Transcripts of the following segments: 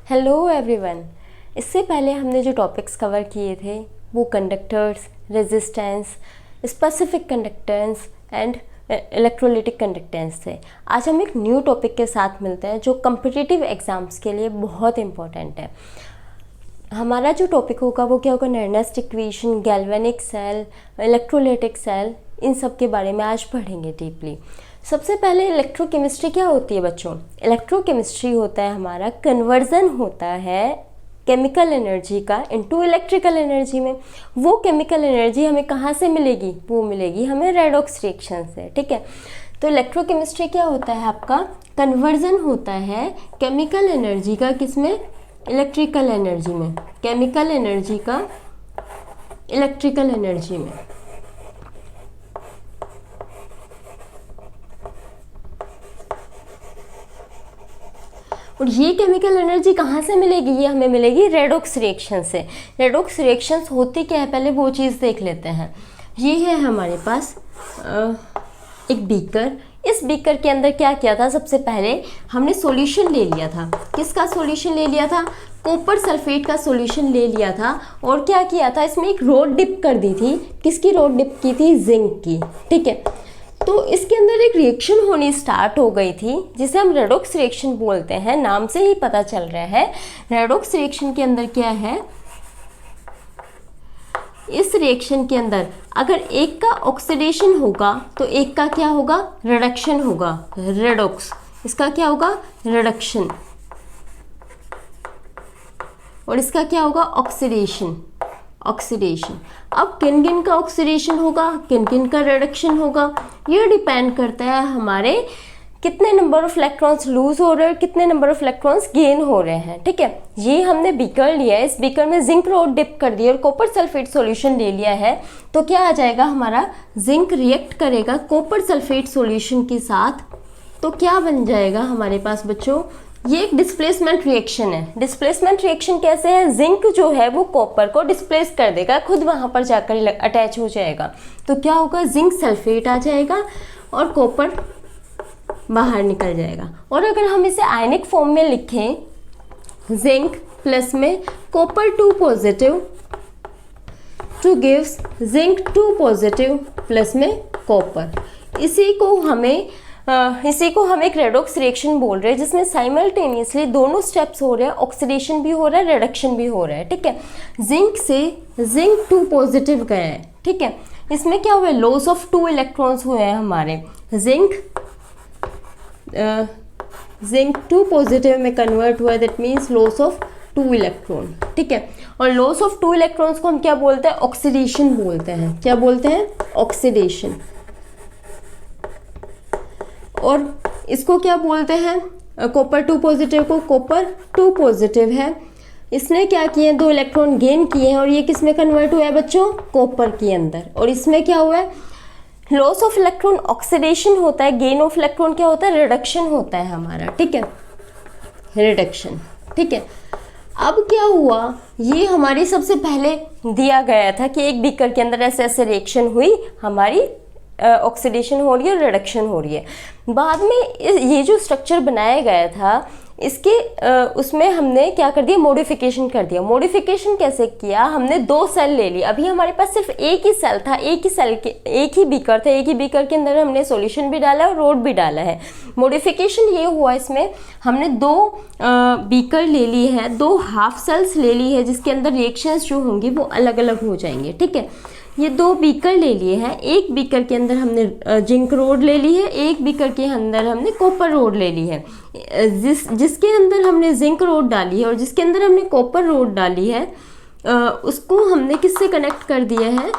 Hello everyone. इससे पहले हमने जो टॉपिक्स कवर किए थे वो conductors, resistance, specific conductance and electrolytic conductance थे। आज हम एक न्यू टॉपिक के साथ मिलते हैं जो कम्पिटिटिव एग्ज़ाम्स के लिए बहुत इम्पॉर्टेंट है। हमारा जो टॉपिक होगा वो क्या होगा, Nernst equation, galvanic cell, electrolytic cell, इन सब के बारे में आज पढ़ेंगे डीपली। सबसे पहले इलेक्ट्रोकेमिस्ट्री क्या होती है बच्चों? इलेक्ट्रोकेमिस्ट्री होता है हमारा कन्वर्जन होता है केमिकल एनर्जी का इनटू इलेक्ट्रिकल एनर्जी में। वो केमिकल एनर्जी हमें कहाँ से मिलेगी? वो मिलेगी हमें रेडॉक्स रिएक्शन से। ठीक है, तो इलेक्ट्रोकेमिस्ट्री क्या होता है आपका? कन्वर्जन होता है केमिकल एनर्जी का किसमें? इलेक्ट्रिकल एनर्जी में। केमिकल एनर्जी का इलेक्ट्रिकल एनर्जी में। और ये केमिकल एनर्जी कहाँ से मिलेगी? ये हमें मिलेगी रेडॉक्स रिएक्शन से। रेडॉक्स रिएक्शंस होती क्या है पहले वो चीज़ देख लेते हैं। ये है हमारे पास एक बीकर। इस बीकर के अंदर क्या किया था? सबसे पहले हमने सॉल्यूशन ले लिया था। किसका सॉल्यूशन ले लिया था? कॉपर सल्फेट का सॉल्यूशन ले लिया था। और क्या किया था? इसमें एक रोड डिप कर दी थी। किसकी रोड डिप की थी? जिंक की। ठीक है, तो इसके अंदर एक रिएक्शन होनी स्टार्ट हो गई थी जिसे हम रेडॉक्स रिएक्शन बोलते हैं। नाम से ही पता चल रहा है रेडॉक्स रिएक्शन के अंदर क्या है। इस रिएक्शन के अंदर अगर एक का ऑक्सीडेशन होगा तो एक का क्या होगा? रिडक्शन होगा। रेडॉक्स, इसका क्या होगा? रिडक्शन। और इसका क्या होगा? ऑक्सीडेशन। ऑक्सीडेशन। अब किन किन का ऑक्सीडेशन होगा, किन किन का रिडक्शन होगा, ये डिपेंड करता है हमारे कितने नंबर ऑफ इलेक्ट्रॉन्स लूज हो रहे हैं, कितने नंबर ऑफ इलेक्ट्रॉन्स गेन हो रहे हैं। ठीक है, ये हमने बीकर लिया है, इस बीकर में जिंक रोड डिप कर दिया और कॉपर सल्फेट सॉल्यूशन ले लिया है। तो क्या आ जाएगा हमारा? जिंक रिएक्ट करेगा कॉपर सल्फेट सॉल्यूशन के साथ। तो क्या बन जाएगा हमारे पास बच्चों? ये एक डिस्प्लेसमेंट रिएक्शन है। डिस्प्लेसमेंट रिएक्शन कैसे है? जिंक जो है वो कॉपर को डिस्प्लेस कर देगा, खुद वहाँ पर जाकर अटैच हो जाएगा। तो क्या होगा? जिंक सल्फेट आ जाएगा और कॉपर बाहर निकल जाएगा। और अगर हम इसे आयनिक फॉर्म में लिखें, जिंक प्लस में copper 2 positive two gives zinc 2 positive plus में कॉपर। इसी को हम एक रेडॉक्स रिएक्शन बोल रहे हैं जिसमें साइमल्टेनियसली दोनों स्टेप्स हो रहे हैं, ऑक्सीडेशन भी हो रहा है, रिडक्शन भी हो रहा है। ठीक है, जिंक से जिंक 2 पॉजिटिव गया है। ठीक है, इसमें क्या हुआ है? लॉस ऑफ 2 इलेक्ट्रॉन्स हुए हैं हमारे। जिंक 2 पॉजिटिव में कन्वर्ट हुआ है, that means loss of 2 electron. ठीक है, और लॉस ऑफ 2 इलेक्ट्रॉन्स को हम क्या बोलते हैं? ऑक्सीडेशन बोलते हैं। क्या बोलते हैं? ऑक्सीडेशन। और इसको क्या बोलते हैं? कॉपर 2 पॉजिटिव को कॉपर 2 पॉजिटिव है, इसने क्या किए? 2 इलेक्ट्रॉन गेन किए हैं और ये किस में कन्वर्ट हुआ है बच्चों? कॉपर के अंदर। और इसमें क्या हुआ है? लॉस ऑफ इलेक्ट्रॉन ऑक्सीडेशन होता है, गेन ऑफ इलेक्ट्रॉन क्या होता है? रिडक्शन होता है हमारा। ठीक है, रिडक्शन। ठीक है, अब क्या हुआ? ये हमारी सबसे पहले दिया गया था कि एक बीकर के अंदर ऐसे ऐसे रिएक्शन हुई, हमारी ऑक्सीडेशन हो रही है और रिडक्शन हो रही है। बाद में ये जो स्ट्रक्चर बनाया गया था इसके उसमें हमने क्या कर दिया? मॉडिफिकेशन कर दिया। मॉडिफिकेशन कैसे किया? हमने 2 सेल ले ली। अभी हमारे पास सिर्फ एक ही सेल था, एक ही बीकर था। एक ही बीकर के अंदर हमने सॉल्यूशन भी डाला और रोड भी डाला है। मॉडिफिकेशन ये हुआ, इसमें हमने 2 बीकर ले ली है, 2 हाफ सेल्स ले ली है जिसके अंदर रिएक्शंस जो होंगी वो अलग अलग हो जाएंगे। ठीक है, ये 2 बीकर ले लिए हैं। एक बीकर के अंदर हमने जिंक रोड ले ली है, एक बीकर के अंदर हमने कॉपर रोड ले ली है। जिसके अंदर हमने जिंक रोड डाली है और जिसके अंदर हमने कॉपर रोड डाली है उसको हमने किससे कनेक्ट कर दिया है?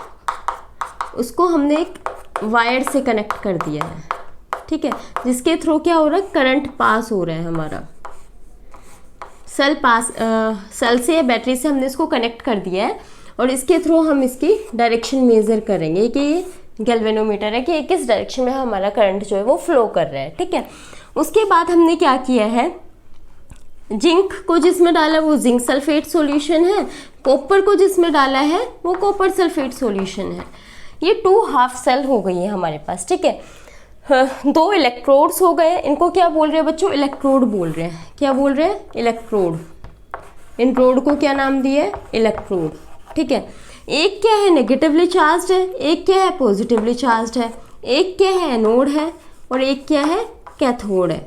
उसको हमने एक वायर से कनेक्ट कर दिया है। ठीक है, जिसके थ्रू क्या हो रहा है? करंट पास हो रहा है हमारा। सेल से या बैटरी से हमने इसको कनेक्ट कर दिया है और इसके थ्रू हम इसकी डायरेक्शन मेजर करेंगे कि ये गैल्वेनोमीटर है कि किस डायरेक्शन में हमारा करंट जो है वो फ्लो कर रहा है। ठीक है, उसके बाद हमने क्या किया है? जिंक को जिसमें डाला वो जिंक सल्फेट सॉल्यूशन है, कॉपर को जिसमें डाला है वो कॉपर सल्फेट सॉल्यूशन है। ये 2 हाफ सेल हो गई है हमारे पास। ठीक है, 2 इलेक्ट्रोड्स हो गए। इनको क्या बोल रहे हैं बच्चों? इलेक्ट्रोड बोल रहे हैं। क्या बोल रहे हैं? इलेक्ट्रोड। इन रोड को क्या नाम दिया है? इलेक्ट्रोड। ठीक है, एक क्या है? नेगेटिवली चार्ज्ड है, एक क्या है? पॉजिटिवली चार्ज्ड है, एक क्या है? एनोड है, और एक क्या है? कैथोड है।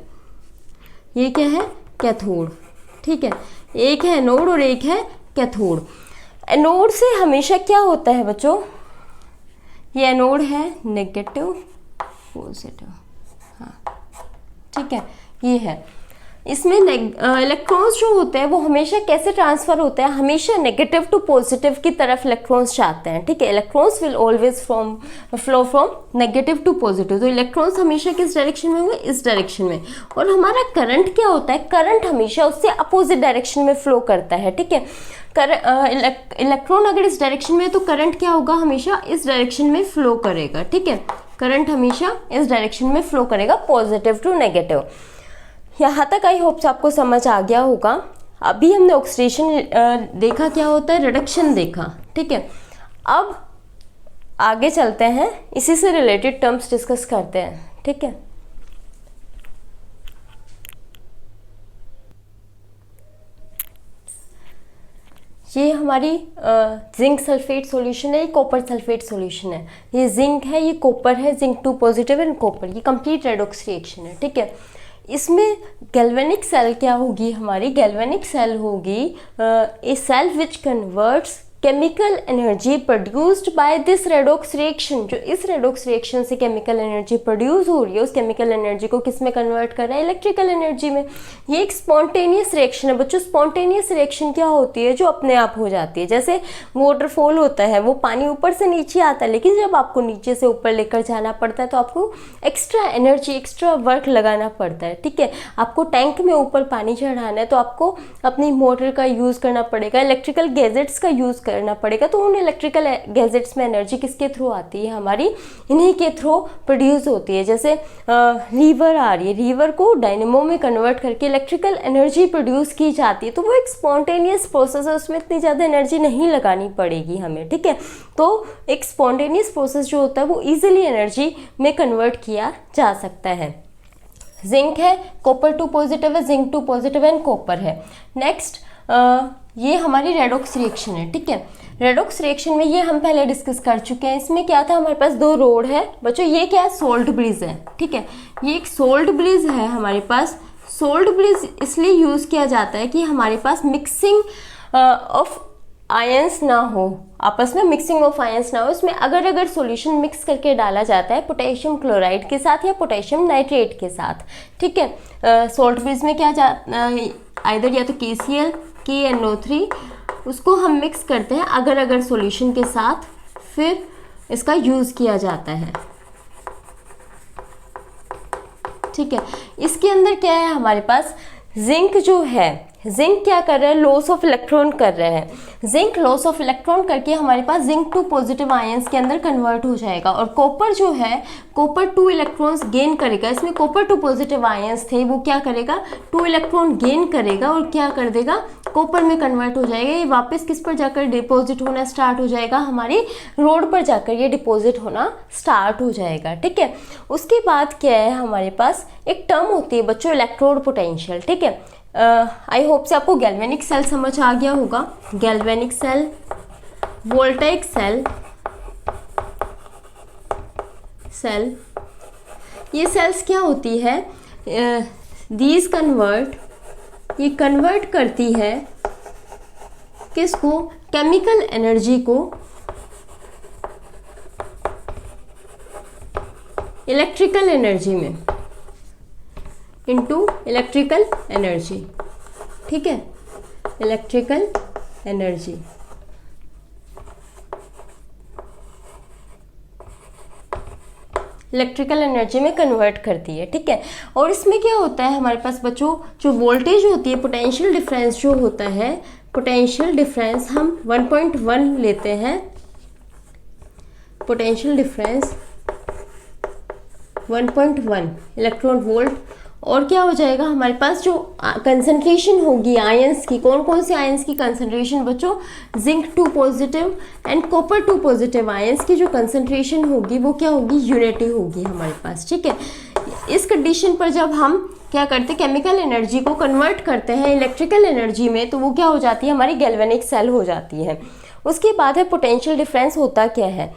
ये क्या है? कैथोड। ठीक है, एक है एनोड और एक है कैथोड। एनोड से हमेशा क्या होता है बच्चों? ये एनोड है, नेगेटिव पॉजिटिव, हाँ ठीक है, ये है। इसमें इलेक्ट्रॉन्स जो होते हैं वो हमेशा कैसे ट्रांसफर होते हैं? हमेशा नेगेटिव टू पॉजिटिव की तरफ इलेक्ट्रॉन्स जाते हैं। ठीक है, electrons will always flow from negative to positive. तो इलेक्ट्रॉन्स हमेशा किस डायरेक्शन में होंगे? इस डायरेक्शन में। और हमारा करंट क्या होता है? करंट हमेशा उससे अपोजिट डायरेक्शन में फ्लो करता है। ठीक है, इलेक्ट्रॉन अगर इस डायरेक्शन में है तो करंट क्या होगा? हमेशा इस डायरेक्शन में फ्लो करेगा। ठीक है, करंट हमेशा इस डायरेक्शन में फ्लो करेगा, पॉजिटिव टू नेगेटिव। यहाँ तक आई होप्स आपको समझ आ गया होगा। अभी हमने ऑक्सीडेशन देखा, क्या होता है? रिडक्शन देखा। ठीक है, अब आगे चलते हैं, इसी से रिलेटेड टर्म्स डिस्कस करते हैं। ठीक है, ये हमारी जिंक सल्फेट सॉल्यूशन है, ये कॉपर सल्फेट सॉल्यूशन है। ये जिंक है, ये कॉपर है, जिंक 2 पॉजिटिव एंड कॉपर, ये कंप्लीट रेडॉक्स रिएक्शन है। ठीक है, इसमें गैल्वेनिक सेल क्या होगी? हमारी गैल्वेनिक सेल होगी a cell which converts chemical energy produced by this redox reaction. जो इस रेडॉक्स रिएक्शन से केमिकल एनर्जी प्रोड्यूस हो रही है, उस केमिकल एनर्जी को किस में कन्वर्ट कर रहा है? इलेक्ट्रिकल एनर्जी में। ये एक स्पॉन्टेनियस रिएक्शन है बच्चों। स्पॉन्टेनियस रिएक्शन क्या होती है? जो अपने आप हो जाती है। जैसे वाटरफॉल होता है, वो पानी ऊपर से नीचे आता है, लेकिन जब आपको नीचे से ऊपर लेकर जाना पड़ता है तो आपको एक्स्ट्रा एनर्जी, एक्स्ट्रा वर्क लगाना पड़ता है। ठीक है, आपको टैंक में ऊपर पानी चढ़ाना है तो आपको अपनी मोटर का यूज़ करना पड़ेगा, इलेक्ट्रिकल गैजेट्स का यूज़ करना पड़ेगा। तो उन इलेक्ट्रिकल गैजेट्स में एनर्जी किसके थ्रू आती है? हमारी इन्हीं के थ्रू प्रोड्यूस होती है। जैसे रिवर आ रही है, रिवर को डायनेमो में कन्वर्ट करके इलेक्ट्रिकल एनर्जी प्रोड्यूस की जाती है। तो वो एक स्पॉन्टेनियस प्रोसेस है, उसमें इतनी ज़्यादा एनर्जी नहीं लगानी पड़ेगी हमें। ठीक है, तो एक स्पॉन्टेनियस प्रोसेस जो होता है वो ईजिली एनर्जी में कन्वर्ट किया जा सकता है। जिंक है, कॉपर 2 पॉजिटिव है, जिंक 2 पॉजिटिव एंड कॉपर है। नेक्स्ट ये हमारी रेडॉक्स रिएक्शन है। ठीक है, रेडॉक्स रिएक्शन में ये हम पहले डिस्कस कर चुके हैं। इसमें क्या था? हमारे पास 2 रोड है बच्चों। ये क्या है? सोल्ट ब्रिज है। ठीक है, ये एक सोल्ट ब्रिज है हमारे पास। सोल्ट ब्रिज इसलिए यूज़ किया जाता है कि हमारे पास मिक्सिंग ऑफ आयंस ना हो, आपस में मिक्सिंग ऑफ आयंस ना हो। इसमें अगर सॉल्यूशन मिक्स करके डाला जाता है पोटेशियम क्लोराइड के साथ या पोटेशियम नाइट्रेट के साथ। ठीक है, सोल्ट ब्रिज में क्या आइदर या तो KCl, KNO3, उसको हम मिक्स करते हैं अगर सॉल्यूशन के साथ, फिर इसका यूज़ किया जाता है। ठीक है, इसके अंदर क्या है? हमारे पास जिंक जो है, जिंक क्या कर रहा है? लॉस ऑफ इलेक्ट्रॉन कर रहा है। जिंक लॉस ऑफ इलेक्ट्रॉन करके हमारे पास जिंक 2 पॉजिटिव आयंस के अंदर कन्वर्ट हो जाएगा। और कॉपर जो है, कॉपर 2 इलेक्ट्रॉन्स गेन करेगा। इसमें कॉपर 2 पॉजिटिव आयंस थे, वो क्या करेगा? 2 इलेक्ट्रॉन गेन करेगा और क्या कर देगा? कॉपर में कन्वर्ट हो जाएगा। ये वापस किस पर जाकर डिपॉजिट होना स्टार्ट हो जाएगा? हमारी रोड पर जाकर ये डिपॉजिट होना स्टार्ट हो जाएगा। ठीक है, उसके बाद क्या है? हमारे पास एक टर्म होती है बच्चों, इलेक्ट्रोड पोटेंशियल। ठीक है, आई होप से आपको गैल्वेनिक सेल समझ आ गया होगा। गैल्वेनिक सेल, वोल्टाइक सेल, ये सेल्स क्या होती है? दीज कन्वर्ट, ये कन्वर्ट करती है किसको? केमिकल एनर्जी को इलेक्ट्रिकल एनर्जी में, इनटू इलेक्ट्रिकल एनर्जी। ठीक है, इलेक्ट्रिकल एनर्जी। इलेक्ट्रिकल एनर्जी में कन्वर्ट करती है। ठीक है, और इसमें क्या होता है हमारे पास बच्चों? जो वोल्टेज होती है, पोटेंशियल डिफरेंस जो होता है, पोटेंशियल डिफरेंस हम 1.1 लेते हैं। Potential difference 1.1 electron volt. और क्या हो जाएगा? हमारे पास जो कंसंट्रेशन होगी आयंस की, कौन कौन से आयंस की कंसंट्रेशन बच्चों? Zinc 2 positive and copper 2 positive ions की जो कंसंट्रेशन होगी वो क्या होगी? यूनिटी होगी हमारे पास। ठीक है, इस कंडीशन पर जब हम क्या करते हैं, केमिकल एनर्जी को कन्वर्ट करते हैं इलेक्ट्रिकल एनर्जी में, तो वो क्या हो जाती है, हमारी गैल्वेनिक सेल हो जाती है। उसके बाद है पोटेंशियल डिफरेंस। होता क्या है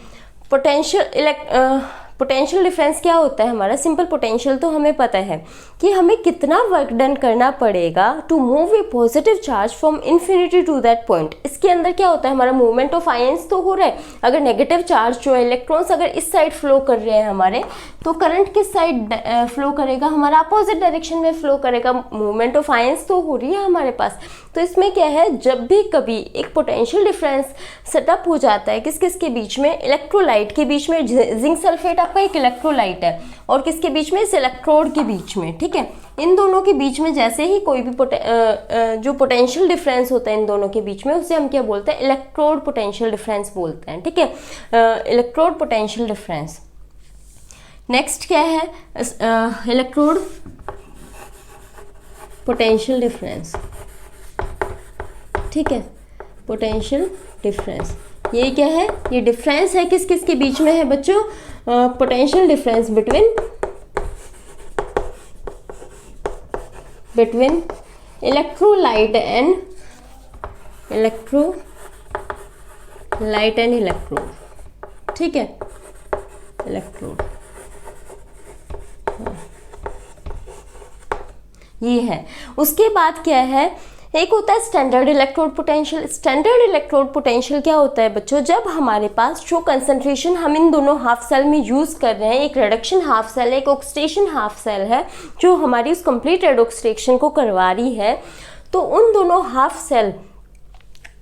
पोटेंशियल डिफरेंस क्या होता है हमारा, सिंपल पोटेंशियल तो हमें पता है कि हमें कितना वर्क डन करना पड़ेगा to move a positive charge from infinity to that point. इसके अंदर क्या होता है, हमारा मूवमेंट ऑफ आयंस तो हो रहा है, अगर नेगेटिव चार्ज जो है इलेक्ट्रॉन्स अगर इस साइड फ्लो कर रहे हैं हमारे, तो करंट किस साइड फ्लो करेगा, हमारा अपोजिट डायरेक्शन में फ्लो करेगा। मूवमेंट ऑफ आयंस तो हो रही है हमारे पास। तो इसमें क्या है, जब भी कभी एक पोटेंशियल डिफरेंस सेटअप हो जाता है किस किस के बीच में, इलेक्ट्रोलाइट के बीच में, जिंक सल्फेट आपका एक इलेक्ट्रोलाइट है, और किसके बीच में, इस इलेक्ट्रोड के बीच में, ठीक है। इन दोनों के बीच में जैसे ही कोई भी जो पोटेंशियल डिफरेंस होता है इन दोनों के बीच में, उसे हम क्या बोलते हैं, इलेक्ट्रोड पोटेंशियल डिफरेंस बोलते हैं, ठीक है, इलेक्ट्रोड पोटेंशियल डिफरेंस। नेक्स्ट क्या है, इलेक्ट्रोड पोटेंशियल डिफरेंस, ठीक है, पोटेंशियल डिफरेंस। ये क्या है, ये डिफरेंस है किस किस के बीच में है बच्चों, potential difference between electrolyte and electrode, ठीक है, इलेक्ट्रोड, ये है। उसके बाद क्या है, एक होता है standard electrode potential. Standard electrode potential क्या होता है बच्चों, जब हमारे पास जो कंसंट्रेशन हम इन दोनों हाफ सेल में यूज़ कर रहे हैं, एक रिडक्शन हाफ सेल है, एक ऑक्सीडेशन हाफ सेल है, जो हमारी उस कंप्लीट रेडॉक्सीडेशन को करवा रही है, तो उन दोनों हाफ सेल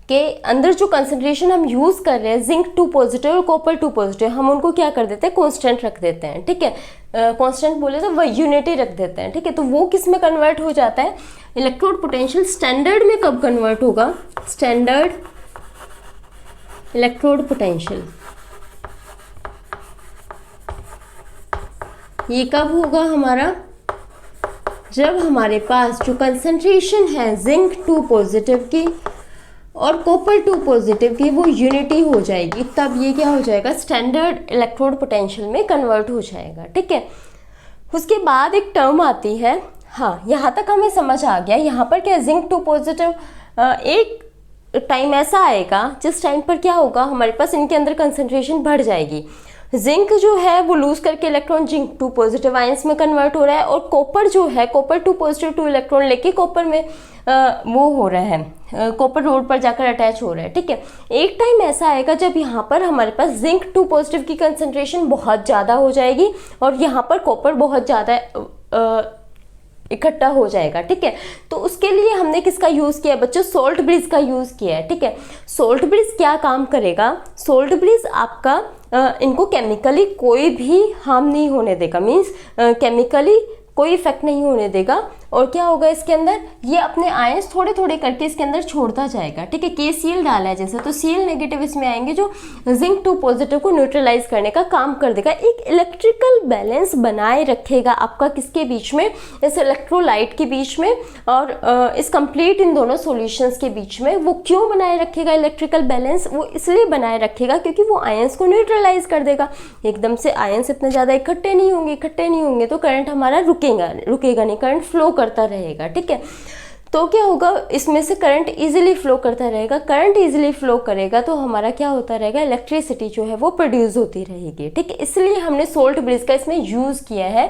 के अंदर जो कंसंट्रेशन हम यूज़ कर रहे हैं, जिंक 2 पॉजिटिव और कॉपर 2 पॉजिटिव, हम उनको क्या कर देते हैं, कांस्टेंट रख देते हैं, ठीक है, कांस्टेंट बोले तो वह यूनिटी रख देते हैं, ठीक है। तो वो किस में कन्वर्ट हो जाता है, इलेक्ट्रोड पोटेंशियल स्टैंडर्ड में कब कन्वर्ट होगा, स्टैंडर्ड इलेक्ट्रोड पोटेंशियल, ये कब होगा हमारा, जब हमारे पास जो कंसंट्रेशन है जिंक 2 पॉजिटिव की और कॉपर 2 पॉजिटिव की वो यूनिटी हो जाएगी, तब ये क्या हो जाएगा, स्टैंडर्ड इलेक्ट्रोड पोटेंशियल में कन्वर्ट हो जाएगा, ठीक है। उसके बाद एक टर्म आती है, हाँ यहाँ तक हमें समझ आ गया। यहाँ पर क्या, जिंक 2 पॉजिटिव, एक टाइम ऐसा आएगा जिस टाइम पर क्या होगा, हमारे पास इनके अंदर कंसंट्रेशन बढ़ जाएगी, जिंक जो है वो लूज करके इलेक्ट्रॉन जिंक 2 पॉजिटिव आयंस में कन्वर्ट हो रहा है, और कॉपर जो है, कॉपर 2 पॉजिटिव 2 इलेक्ट्रॉन लेके कॉपर में वो हो रहा है, कॉपर रोड पर जाकर अटैच हो रहा है, ठीक है। एक टाइम ऐसा आएगा जब यहाँ पर हमारे पास जिंक 2 पॉजिटिव की कंसंट्रेशन बहुत ज़्यादा हो जाएगी और यहाँ पर कॉपर बहुत ज़्यादा इकट्ठा हो जाएगा, ठीक है। तो उसके लिए हमने किसका यूज़ किया है बच्चों, सोल्ट ब्रिज का यूज़ किया है, ठीक है। सोल्ट ब्रिज क्या काम करेगा, सोल्ट ब्रिज आपका इनको केमिकली कोई भी हार्म नहीं होने देगा, मीन्स केमिकली कोई इफेक्ट नहीं होने देगा, और क्या होगा इसके अंदर, ये अपने आयंस थोड़े थोड़े करके इसके अंदर छोड़ता जाएगा, ठीक है। KCl डाला है जैसे, तो Cl नेगेटिव इसमें आएंगे जो जिंक 2 पॉजिटिव को न्यूट्रलाइज करने का काम कर देगा, एक इलेक्ट्रिकल बैलेंस बनाए रखेगा आपका किसके बीच में, इस इलेक्ट्रोलाइट के बीच में और इस कंप्लीट इन दोनों सॉल्यूशंस के बीच में। वो क्यों बनाए रखेगा इलेक्ट्रिकल बैलेंस, वो इसलिए बनाए रखेगा क्योंकि वो आयंस को न्यूट्रलाइज कर देगा। एकदम से आयंस इतने ज़्यादा इकट्ठे नहीं होंगे तो करंट हमारा रुकेगा नहीं, करंट फ्लो करता रहेगा, ठीक है। तो क्या होगा, इसमें से करंट इजीली फ्लो करता रहेगा, करंट इजीली फ्लो करेगा तो हमारा क्या होता रहेगा, इलेक्ट्रिसिटी जो है वो प्रोड्यूस होती रहेगी, ठीक है। इसलिए हमने सोल्ट ब्रिज का इसमें यूज़ किया है।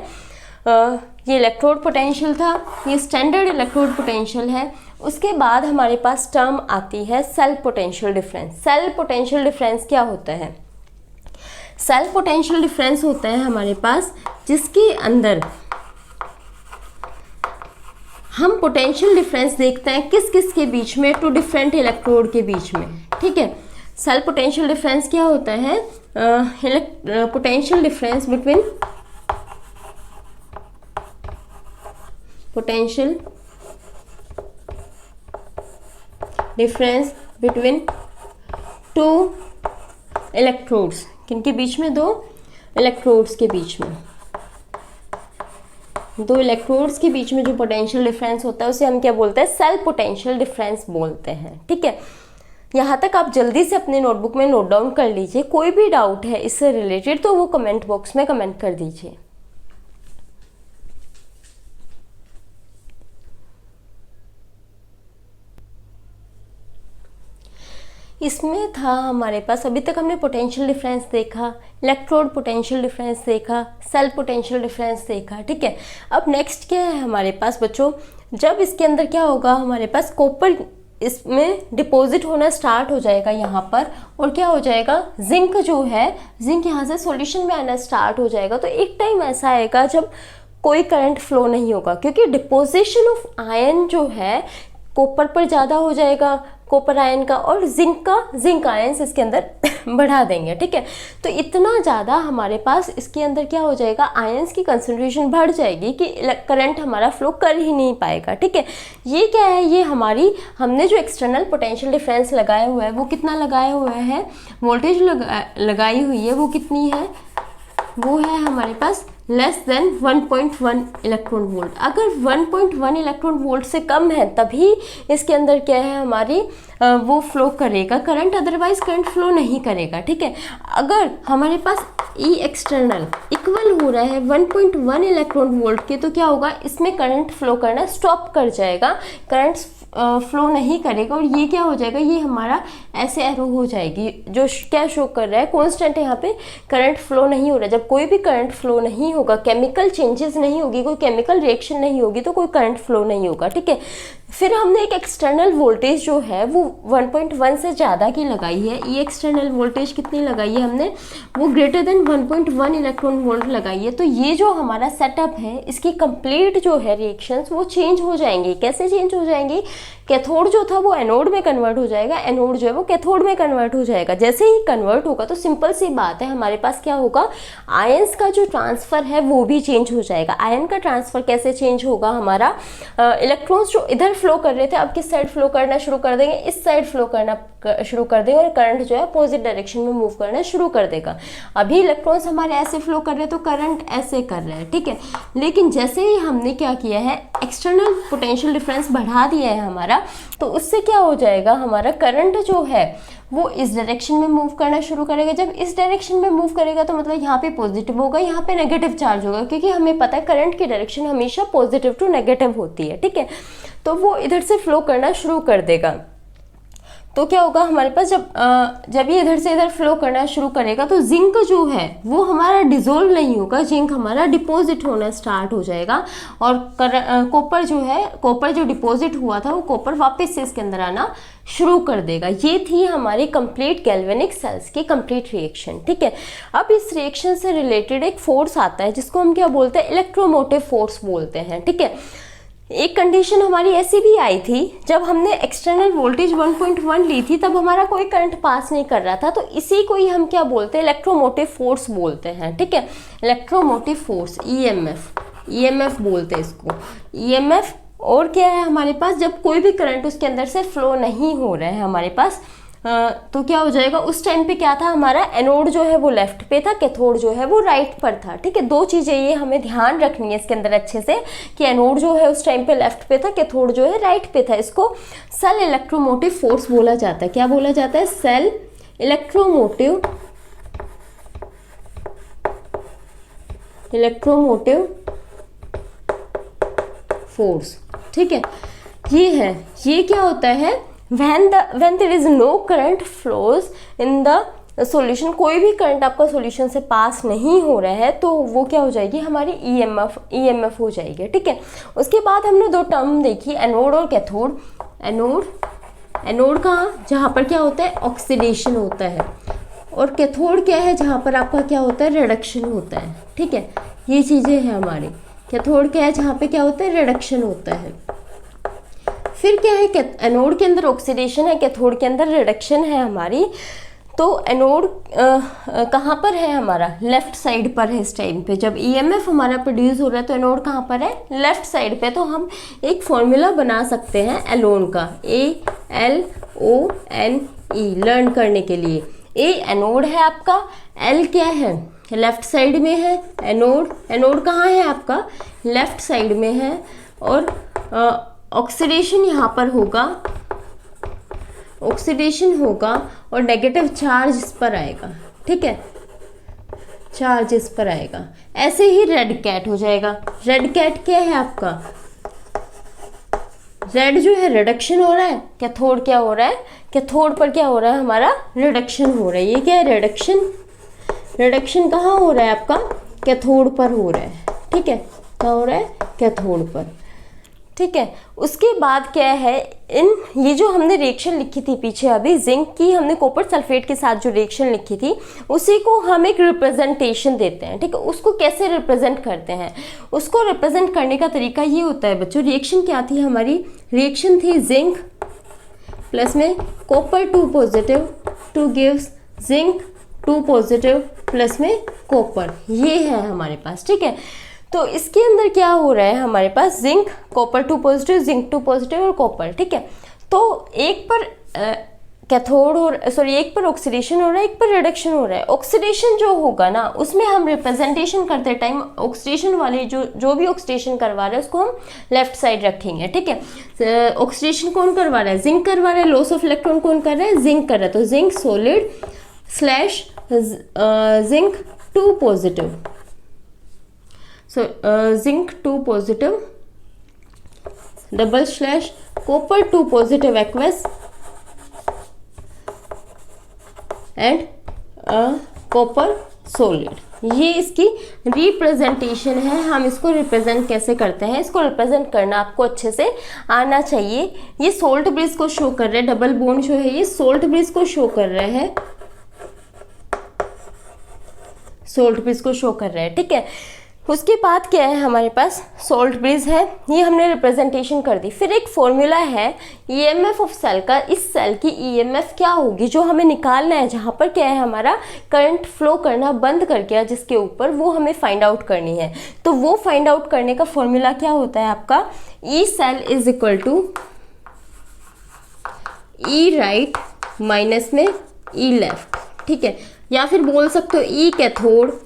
ये इलेक्ट्रोड पोटेंशियल था, ये स्टैंडर्ड इलेक्ट्रोड पोटेंशियल है। उसके बाद हमारे पास टर्म आती है cell potential difference. Cell potential difference क्या होता है, सेल पोटेंशियल डिफरेंस होता है हमारे पास जिसके अंदर हम पोटेंशियल डिफरेंस देखते हैं किस किस के बीच में, टू डिफरेंट इलेक्ट्रोड के बीच में, ठीक है। सेल पोटेंशियल डिफरेंस क्या होता है, potential difference between two electrodes, किनके बीच में, 2 इलेक्ट्रोड्स के बीच में, 2 इलेक्ट्रोड्स के बीच में जो पोटेंशियल डिफरेंस होता है उसे हम क्या बोलते हैं, सेल पोटेंशियल डिफरेंस बोलते हैं, ठीक है। यहाँ तक आप जल्दी से अपने नोटबुक में नोट डाउन कर लीजिए। कोई भी डाउट है इससे रिलेटेड तो वो कमेंट बॉक्स में कमेंट कर दीजिए। इसमें था हमारे पास, अभी तक हमने पोटेंशियल डिफरेंस देखा, इलेक्ट्रोड पोटेंशियल डिफरेंस देखा, सेल पोटेंशियल डिफरेंस देखा, ठीक है। अब नेक्स्ट क्या है हमारे पास बच्चों, जब इसके अंदर क्या होगा हमारे पास कॉपर इसमें डिपॉजिट होना स्टार्ट हो जाएगा यहाँ पर, और क्या हो जाएगा जिंक जो है, जिंक यहाँ से सॉल्यूशन में आना स्टार्ट हो जाएगा। तो एक टाइम ऐसा आएगा जब कोई करंट फ्लो नहीं होगा, क्योंकि डिपोजिशन ऑफ आयन जो है कॉपर पर ज़्यादा हो जाएगा, कॉपर आयन का, और जिंक आयंस इसके अंदर बढ़ा देंगे, ठीक है। तो इतना ज़्यादा हमारे पास इसके अंदर क्या हो जाएगा, आयंस की कंसंट्रेशन बढ़ जाएगी कि करंट हमारा फ्लो कर ही नहीं पाएगा, ठीक है। ये क्या है, ये हमारी हमने जो एक्सटर्नल पोटेंशियल डिफरेंस लगाया हुआ है वो कितना लगाया हुआ है, वोल्टेज लगाई हुई है वो कितनी है, वो है हमारे पास लेस देन 1.1 इलेक्ट्रॉन वोल्ट। अगर 1.1 इलेक्ट्रॉन वोल्ट से कम है तभी इसके अंदर क्या है हमारी वो फ्लो करेगा करंट, अदरवाइज करंट फ्लो नहीं करेगा, ठीक है। अगर हमारे पास ई एक्सटर्नल इक्वल हो रहा है 1.1 इलेक्ट्रॉन वोल्ट के, तो क्या होगा, इसमें करंट फ्लो करना स्टॉप कर जाएगा, करंट फ्लो नहीं करेगा, और ये क्या हो जाएगा, ये हमारा ऐसे एरो हो जाएगी जो क्या शो कर रहा है, कांस्टेंट है यहाँ पे, करंट फ्लो नहीं हो रहा है। जब कोई भी करंट फ्लो नहीं होगा, केमिकल चेंजेस नहीं होगी, कोई केमिकल रिएक्शन नहीं होगी, तो कोई करंट फ्लो नहीं होगा, ठीक है। फिर हमने एक एक्सटर्नल वोल्टेज जो है वो 1.1 से ज़्यादा की लगाई है, ये एक्सटर्नल वोल्टेज कितनी लगाई है हमने, वो ग्रेटर देन 1.1 इलेक्ट्रॉन वोल्ट लगाई है। तो ये जो हमारा सेटअप है इसकी कंप्लीट जो है रिएक्शंस वो चेंज हो जाएंगी। कैसे चेंज हो जाएंगी, कैथोड जो था वो एनोड में कन्वर्ट हो जाएगा, एनोड जो है वो कैथोड में कन्वर्ट हो जाएगा। जैसे ही कन्वर्ट होगा तो सिंपल सी बात है, हमारे पास क्या होगा, आयंस का जो ट्रांसफ़र है वो भी चेंज हो जाएगा। आयन का ट्रांसफ़र कैसे चेंज होगा, हमारा इलेक्ट्रॉन्स जो इधर फ्लो कर रहे थे अब किस साइड फ्लो करना शुरू कर देंगे, इस साइड फ्लो करना शुरू कर देंगे, और करंट जो है अपोजिट डायरेक्शन में मूव करना शुरू कर देगा। अभी इलेक्ट्रॉन्स हमारे ऐसे फ्लो कर रहे हैं तो करंट ऐसे कर रहे हैं, ठीक है। लेकिन जैसे ही हमने क्या किया है, एक्सटर्नल पोटेंशियल डिफरेंस बढ़ा दिया है हमारा, तो उससे क्या हो जाएगा, हमारा करंट जो है वो इस डायरेक्शन में मूव करना शुरू करेगा। जब इस डायरेक्शन में मूव करेगा तो मतलब यहाँ पे पॉजिटिव होगा, यहाँ पे नेगेटिव चार्ज होगा, क्योंकि हमें पता है करंट की डायरेक्शन हमेशा पॉजिटिव टू नेगेटिव होती है, ठीक है। तो वो इधर से फ्लो करना शुरू कर देगा। तो क्या होगा हमारे पास, जब ये इधर से इधर फ्लो करना शुरू करेगा तो जिंक जो है वो हमारा डिजोल्व नहीं होगा, जिंक हमारा डिपॉजिट होना स्टार्ट हो जाएगा, और कॉपर जो है, कॉपर जो डिपॉजिट हुआ था वो कॉपर वापस से इसके अंदर आना शुरू कर देगा। ये थी हमारी कंप्लीट गैल्वेनिक सेल्स की कंप्लीट रिएक्शन, ठीक है। अब इस रिएक्शन से रिलेटेड एक फोर्स आता है जिसको हम क्या बोलते हैं, इलेक्ट्रोमोटिव फोर्स बोलते हैं, ठीक है। एक कंडीशन हमारी ऐसी भी आई थी, जब हमने एक्सटर्नल वोल्टेज 1.1 ली थी तब हमारा कोई करंट पास नहीं कर रहा था, तो इसी को ही हम क्या बोलते हैं, इलेक्ट्रोमोटिव फोर्स बोलते हैं, ठीक है। इलेक्ट्रोमोटिव फोर्स, ईएमएफ बोलते हैं इसको, ईएमएफ। और क्या है हमारे पास, जब कोई भी करंट उसके अंदर से फ्लो नहीं हो रहा है हमारे पास, तो क्या हो जाएगा, उस टाइम पे क्या था, हमारा एनोड जो है वो लेफ्ट पे था, कैथोड जो है वो राइट पर था, ठीक है। दो चीज़ें ये हमें ध्यान रखनी है इसके अंदर अच्छे से, कि एनोड जो है उस टाइम पे लेफ्ट पे था, कैथोड जो है राइट पे था। इसको सेल इलेक्ट्रोमोटिव फोर्स बोला जाता है। क्या बोला जाता है, सेल इलेक्ट्रोमोटिव फोर्स, ठीक है। ये क्या होता है, when there is no current flows in the solution, कोई भी करंट आपका सॉल्यूशन से पास नहीं हो रहा है तो वो क्या हो जाएगी, हमारी ईएमएफ हो जाएगी, ठीक है। उसके बाद हमने दो टर्म देखी, एनोड और कैथोड। एनोड कहाँ, जहाँ पर क्या होता है, ऑक्सीडेशन होता है, और कैथोड क्या है, जहाँ पर आपका क्या होता है, रिडक्शन होता है, ठीक है। ये चीज़ें हैं हमारी। कैथोड क्या है, जहाँ पे क्या होता है, रिडक्शन होता है। फिर क्या है, एनोड के अंदर ऑक्सीडेशन है, कैथोड के अंदर रिडक्शन है हमारी। तो एनोड कहाँ पर है हमारा, लेफ्ट साइड पर है इस टाइम पे। जब ईएमएफ हमारा प्रोड्यूस हो रहा है तो एनोड कहाँ पर है, लेफ्ट साइड पे। तो हम एक फॉर्मूला बना सकते हैं एलोन का, ALONE, लर्न करने के लिए। ए एनोड है आपका, एल क्या है, लेफ्ट साइड में है। एनोड कहाँ है आपका, लेफ्ट साइड में है, और ऑक्सीडेशन यहाँ पर होगा, और नेगेटिव चार्ज इस पर आएगा, ठीक है, चार्ज इस पर आएगा। ऐसे ही रेड कैट हो जाएगा। रेड कैट क्या है आपका, रेड जो है रिडक्शन हो रहा है, कैथोड क्या हो रहा है, कैथोड पर क्या हो रहा है हमारा, रिडक्शन हो रहा है। ये क्या है, रिडक्शन। रिडक्शन कहाँ हो रहा है आपका, कैथोड पर हो रहा है, ठीक है, कहाँ हो रहा है, कैथोड पर, ठीक है। उसके बाद क्या है, ये जो हमने रिएक्शन लिखी थी पीछे अभी, जिंक की हमने कॉपर सल्फेट के साथ जो रिएक्शन लिखी थी, उसी को हम एक रिप्रेजेंटेशन देते हैं, ठीक है। उसको कैसे रिप्रेजेंट करते हैं, उसको रिप्रेजेंट करने का तरीका ये होता है बच्चों, रिएक्शन क्या थी हमारी, रिएक्शन थी जिंक प्लस में copper 2 positive two gives zinc 2 positive plus में कॉपर, ये है हमारे पास, ठीक है। तो इसके अंदर क्या हो रहा है हमारे पास, zinc copper 2 positive, zinc 2 positive और कॉपर, ठीक है। तो एक पर कैथोड और एक पर ऑक्सीडेशन हो रहा है, एक पर रिडक्शन हो रहा है। ऑक्सीडेशन जो होगा ना, उसमें हम रिप्रेजेंटेशन करते टाइम ऑक्सीडेशन वाले जो भी ऑक्सीडेशन करवा रहे हैं उसको हम लेफ्ट साइड रखेंगे, ठीक है। ऑक्सीडेशन कौन करवा रहा है, जिंक करवा रहा है, लॉस ऑफ इलेक्ट्रॉन कौन कर रहा है, जिंक कर रहा है। तो zinc solid slash zinc 2 positive, so zinc 2 positive double slash copper 2 positive aqueous and copper solid, ये इसकी रिप्रेजेंटेशन है। हम इसको रिप्रेजेंट कैसे करते हैं, इसको रिप्रेजेंट करना आपको अच्छे से आना चाहिए। ये सोल्ट ब्रिज को शो कर रहे हैं, डबल बॉन्ड जो है ये सोल्ट ब्रिज को शो कर रहे हैं, सोल्ट ब्रिज को शो कर रहे हैं, ठीक है। उसके बाद क्या है हमारे पास, सोल्ट ब्रिज है, ये हमने रिप्रेजेंटेशन कर दी। फिर एक फॉर्मूला है ईएमएफ ऑफ सेल का, इस सेल की ईएमएफ क्या होगी जो हमें निकालना है, जहाँ पर क्या है हमारा करंट फ्लो करना बंद कर गया जिसके ऊपर, वो हमें फाइंड आउट करनी है। तो वो फाइंड आउट करने का फॉर्मूला क्या होता है आपका, E cell is equal to E right minus में ई लेफ्ट, ठीक है। या फिर बोल सकते हो ई कैथोड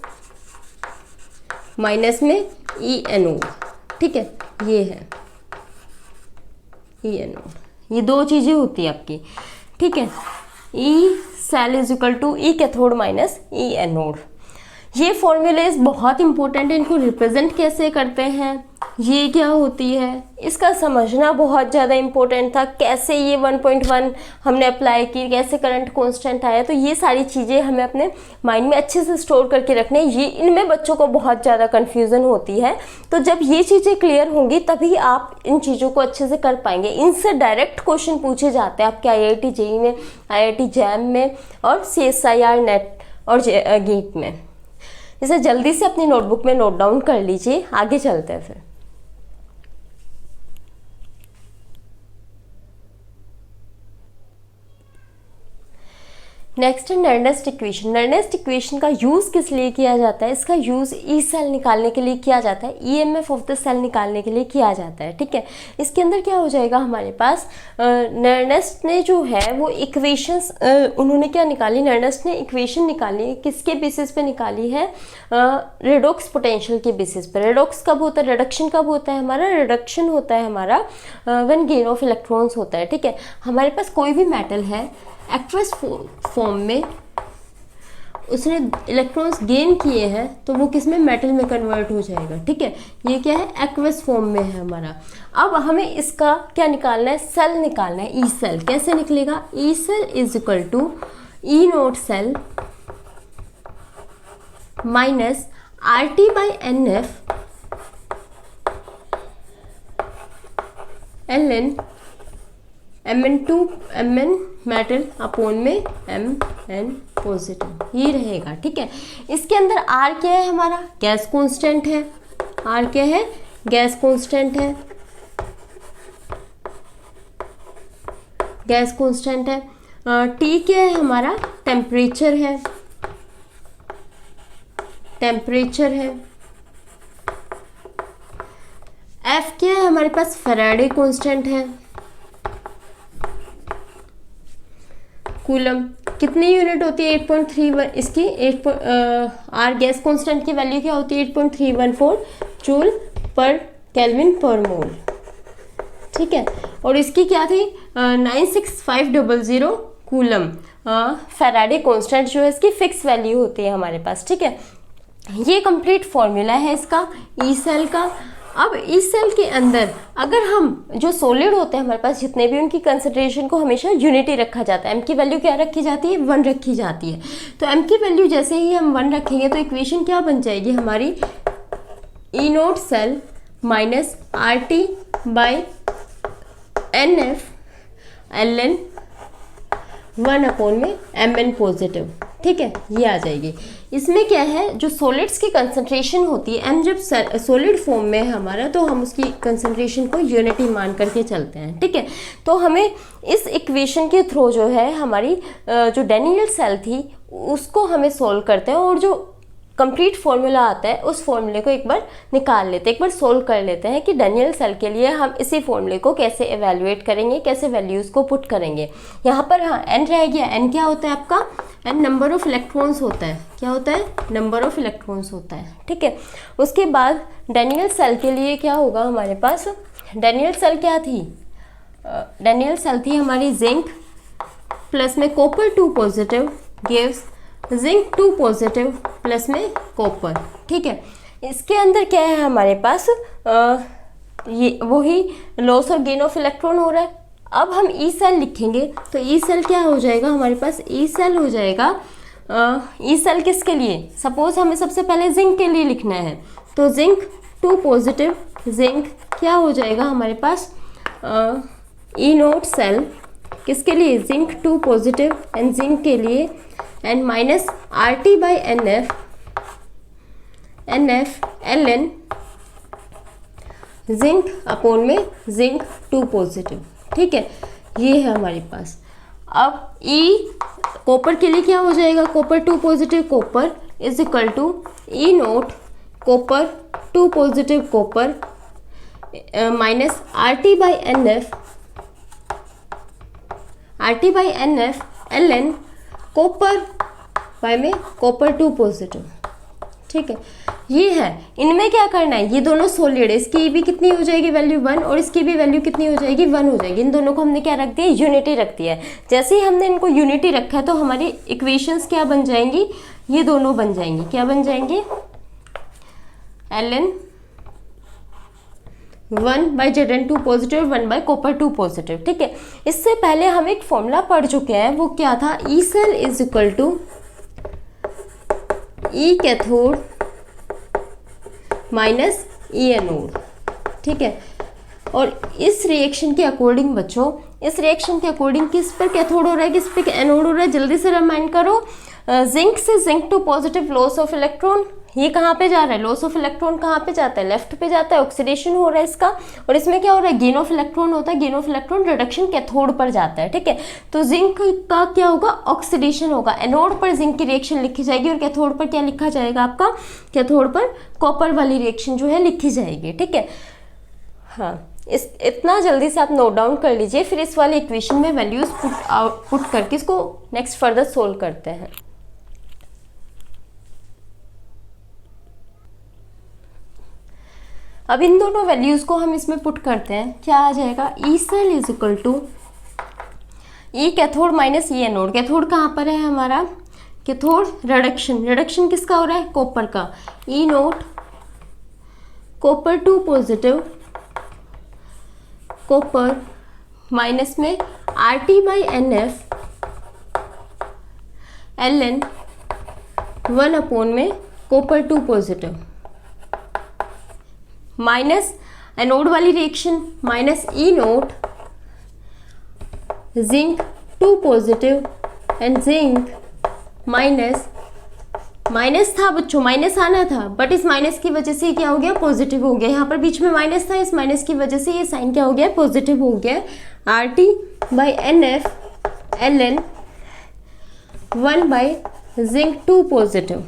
माइनस में ई एनोड, ठीक है, ये है ई एनोड, ये दो चीज़ें होती है आपकी, ठीक है। E cell is equal to E cathode minus E anode. ये फॉर्मूलेज बहुत इंपॉर्टेंट है, इनको रिप्रेजेंट कैसे करते हैं, ये क्या होती है, इसका समझना बहुत ज़्यादा इंपॉर्टेंट था। कैसे ये 1.1 हमने अप्लाई की, कैसे करंट कांस्टेंट आया, तो ये सारी चीज़ें हमें अपने माइंड में अच्छे से स्टोर करके रखने, ये इनमें बच्चों को बहुत ज़्यादा कन्फ्यूज़न होती है। तो जब ये चीज़ें क्लियर होंगी तभी आप इन चीज़ों को अच्छे से कर पाएंगे। इनसे डायरेक्ट क्वेश्चन पूछे जाते हैं आपके IIT JEE में, IIT JAM में और CSIR नेट और गेट में। इसे जल्दी से अपनी नोटबुक में नोट डाउन कर लीजिए, आगे चलते हैं फिर। नेक्स्ट है नर्नेस्ट इक्वेशन। नर्नेस्ट इक्वेशन का यूज़ किस लिए किया जाता है, इसका यूज़ ई सेल निकालने के लिए किया जाता है, ईएमएफ ऑफ द सेल निकालने के लिए किया जाता है, ठीक है। इसके अंदर क्या हो जाएगा हमारे पास, नर्नेस्ट ने जो है वो इक्वेशंस उन्होंने क्या निकाली, नर्नेस्ट ने इक्वेशन निकाली, किसके बेसिस पे निकाली है, रेडॉक्स पोटेंशियल के बेसिस पे। रेडॉक्स कब होता है, रिडक्शन कब होता है हमारा, रिडक्शन होता है हमारा व्हेन गेन ऑफ इलेक्ट्रॉन्स होता है, ठीक है। हमारे पास कोई भी मेटल है, एक्वस फॉर्म में उसने इलेक्ट्रॉन्स गेन किए हैं, तो वो किस में, मेटल में कन्वर्ट हो जाएगा, ठीक है। ये क्या है, एक्वस फॉर्म में है हमारा। अब हमें इसका क्या निकालना है, सेल निकालना है, ई सेल। कैसे निकलेगा, E cell is equal to E note cell minus RT by NF ln Mn metal upon में Mn पॉजिटिव, ये रहेगा, ठीक है। इसके अंदर R क्या है हमारा, गैस कांस्टेंट है, R क्या है, गैस कांस्टेंट है, गैस कांस्टेंट है। T क्या है हमारा, टेम्परेचर है, टेम्परेचर है। F क्या है हमारे पास, फैराडे कांस्टेंट है। कूलम कितनी यूनिट होती है, 8.31, इसकी आर गैस कांस्टेंट की वैल्यू क्या होती है, 8.314 जूल पर केल्विन पर मोल, ठीक है। और इसकी क्या थी, 96500 कूलम। फैराडे कांस्टेंट जो है इसकी फिक्स वैल्यू होती है हमारे पास, ठीक है। ये कंप्लीट फॉर्मूला है इसका ई सेल का। अब इस सेल के अंदर अगर हम जो सॉलिड होते हैं हमारे पास जितने भी, उनकी कंसंट्रेशन को हमेशा यूनिटी रखा जाता है। एम की वैल्यू क्या रखी जाती है, 1 रखी जाती है। तो एम की वैल्यू जैसे ही हम 1 रखेंगे तो इक्वेशन क्या बन जाएगी हमारी, E note cell minus R T by N F L N 1/mn positive. ठीक है, ये आ जाएगी। इसमें क्या है, जो सॉलिड्स की कंसंट्रेशन होती है, एम जब सॉलिड फॉर्म में है हमारा, तो हम उसकी कंसंट्रेशन को यूनिटी मान करके चलते हैं। ठीक है, तो हमें इस इक्वेशन के थ्रू जो है हमारी जो डैनियल सेल थी उसको हमें सोल्व करते हैं, और जो कंप्लीट फॉर्मूला आता है उस फॉर्मूले को एक बार निकाल लेते हैं, एक बार सोल्व कर लेते हैं कि डैनियल सेल के लिए हम इसी फॉर्मूले को कैसे एवेल्युएट करेंगे, कैसे वैल्यूज़ को पुट करेंगे। यहाँ पर हाँ एन रह गया। एन क्या होता है आपका, एन नंबर ऑफ इलेक्ट्रॉन्स होता है। क्या होता है, नंबर ऑफ इलेक्ट्रॉन्स होता है। ठीक है, उसके बाद डैनियल सेल के लिए क्या होगा हमारे पास, डैनियल सेल क्या थी, डैनियल सेल थी हमारी जिंक प्लस में copper 2 positive gives zinc 2 positive plus में कॉपर। ठीक है, इसके अंदर क्या है हमारे पास, ये वही लॉस और गेन ऑफ इलेक्ट्रॉन हो रहा है। अब हम ई सेल लिखेंगे तो ई सेल क्या हो जाएगा हमारे पास, ई सेल हो जाएगा, ई सेल किसके लिए, सपोज हमें सबसे पहले जिंक के लिए लिखना है, तो जिंक 2 पॉजिटिव, जिंक क्या हो जाएगा हमारे पास, ई नोट सेल किसके लिए, जिंक 2 पॉजिटिव एंड जिंक के लिए, and minus R T by N F L N zinc upon में जिंक 2 पॉजिटिव। ठीक है, ये है हमारे पास। अब ई कॉपर के लिए क्या हो जाएगा, copper 2 positive copper is equal to E note copper 2 positive copper minus R T by N F L N copper by में कॉपर 2 पॉजिटिव। ठीक है, ये है। इनमें क्या करना है, ये दोनों सॉलिड है, इसकी भी कितनी हो जाएगी वैल्यू 1 और इसकी भी वैल्यू कितनी हो जाएगी 1 हो जाएगी। इन दोनों को हमने क्या रख दिया, यूनिटी रख दिया है। जैसे ही हमने इनको यूनिटी रखा है तो हमारी इक्वेशंस क्या बन जाएंगी, ये दोनों बन जाएंगी। क्या बन जाएंगे, Ln 1 by Zn 2 positive 1 by copper 2 positive. ठीक है, इससे पहले हम एक फॉर्मूला पढ़ चुके हैं, वो क्या था, E cell is equal to E cathode minus E anode. ठीक है, और इस रिएक्शन के अकॉर्डिंग बच्चों, इस रिएक्शन के अकॉर्डिंग किस पर कैथोड हो रहा है, किस पे एनोड हो रहा है, जल्दी से रिमाइंड करो। जिंक से zinc 2 positive loss of electron, ये कहाँ पे जा रहा है, लॉस ऑफ इलेक्ट्रॉन कहाँ पे जाता है, लेफ्ट पे जाता है, ऑक्सीडेशन हो रहा है इसका। और इसमें क्या हो रहा है, गेन ऑफ इलेक्ट्रॉन होता है, gain of electron reduction cathode पर जाता है। ठीक है, तो जिंक का क्या होगा, ऑक्सीडेशन होगा। एनोड पर जिंक की रिएक्शन लिखी जाएगी और कैथोड पर क्या लिखा जाएगा आपका, कैथोड पर कॉपर वाली रिएक्शन जो है लिखी जाएगी। ठीक है, हाँ इतना जल्दी से आप नोट डाउन कर लीजिए, फिर इस वाले इक्वेशन में वैल्यूज पुट करके इसको नेक्स्ट फर्दर सोल्व करते हैं। अब इन दोनों वैल्यूज को हम इसमें पुट करते हैं, क्या आ जाएगा, E cell is equal to E cathode minus E anode. Cathode कहाँ पर है हमारा, कैथोड रिडक्शन, रिडक्शन किसका हो रहा है, कॉपर का, E note copper 2 positive copper minus में R T by N F L N 1 upon में कॉपर 2 पॉजिटिव माइनस एनोड वाली reaction minus E naught zinc 2 positive and zinc minus, minus था बच्चों, माइनस आना था, बट इस minus की वजह से क्या हो गया, पॉजिटिव हो गया। यहाँ पर बीच में माइनस था, इस माइनस की वजह से ये साइन क्या हो गया, पॉजिटिव हो गया। R T by N F L N 1 by zinc 2 positive.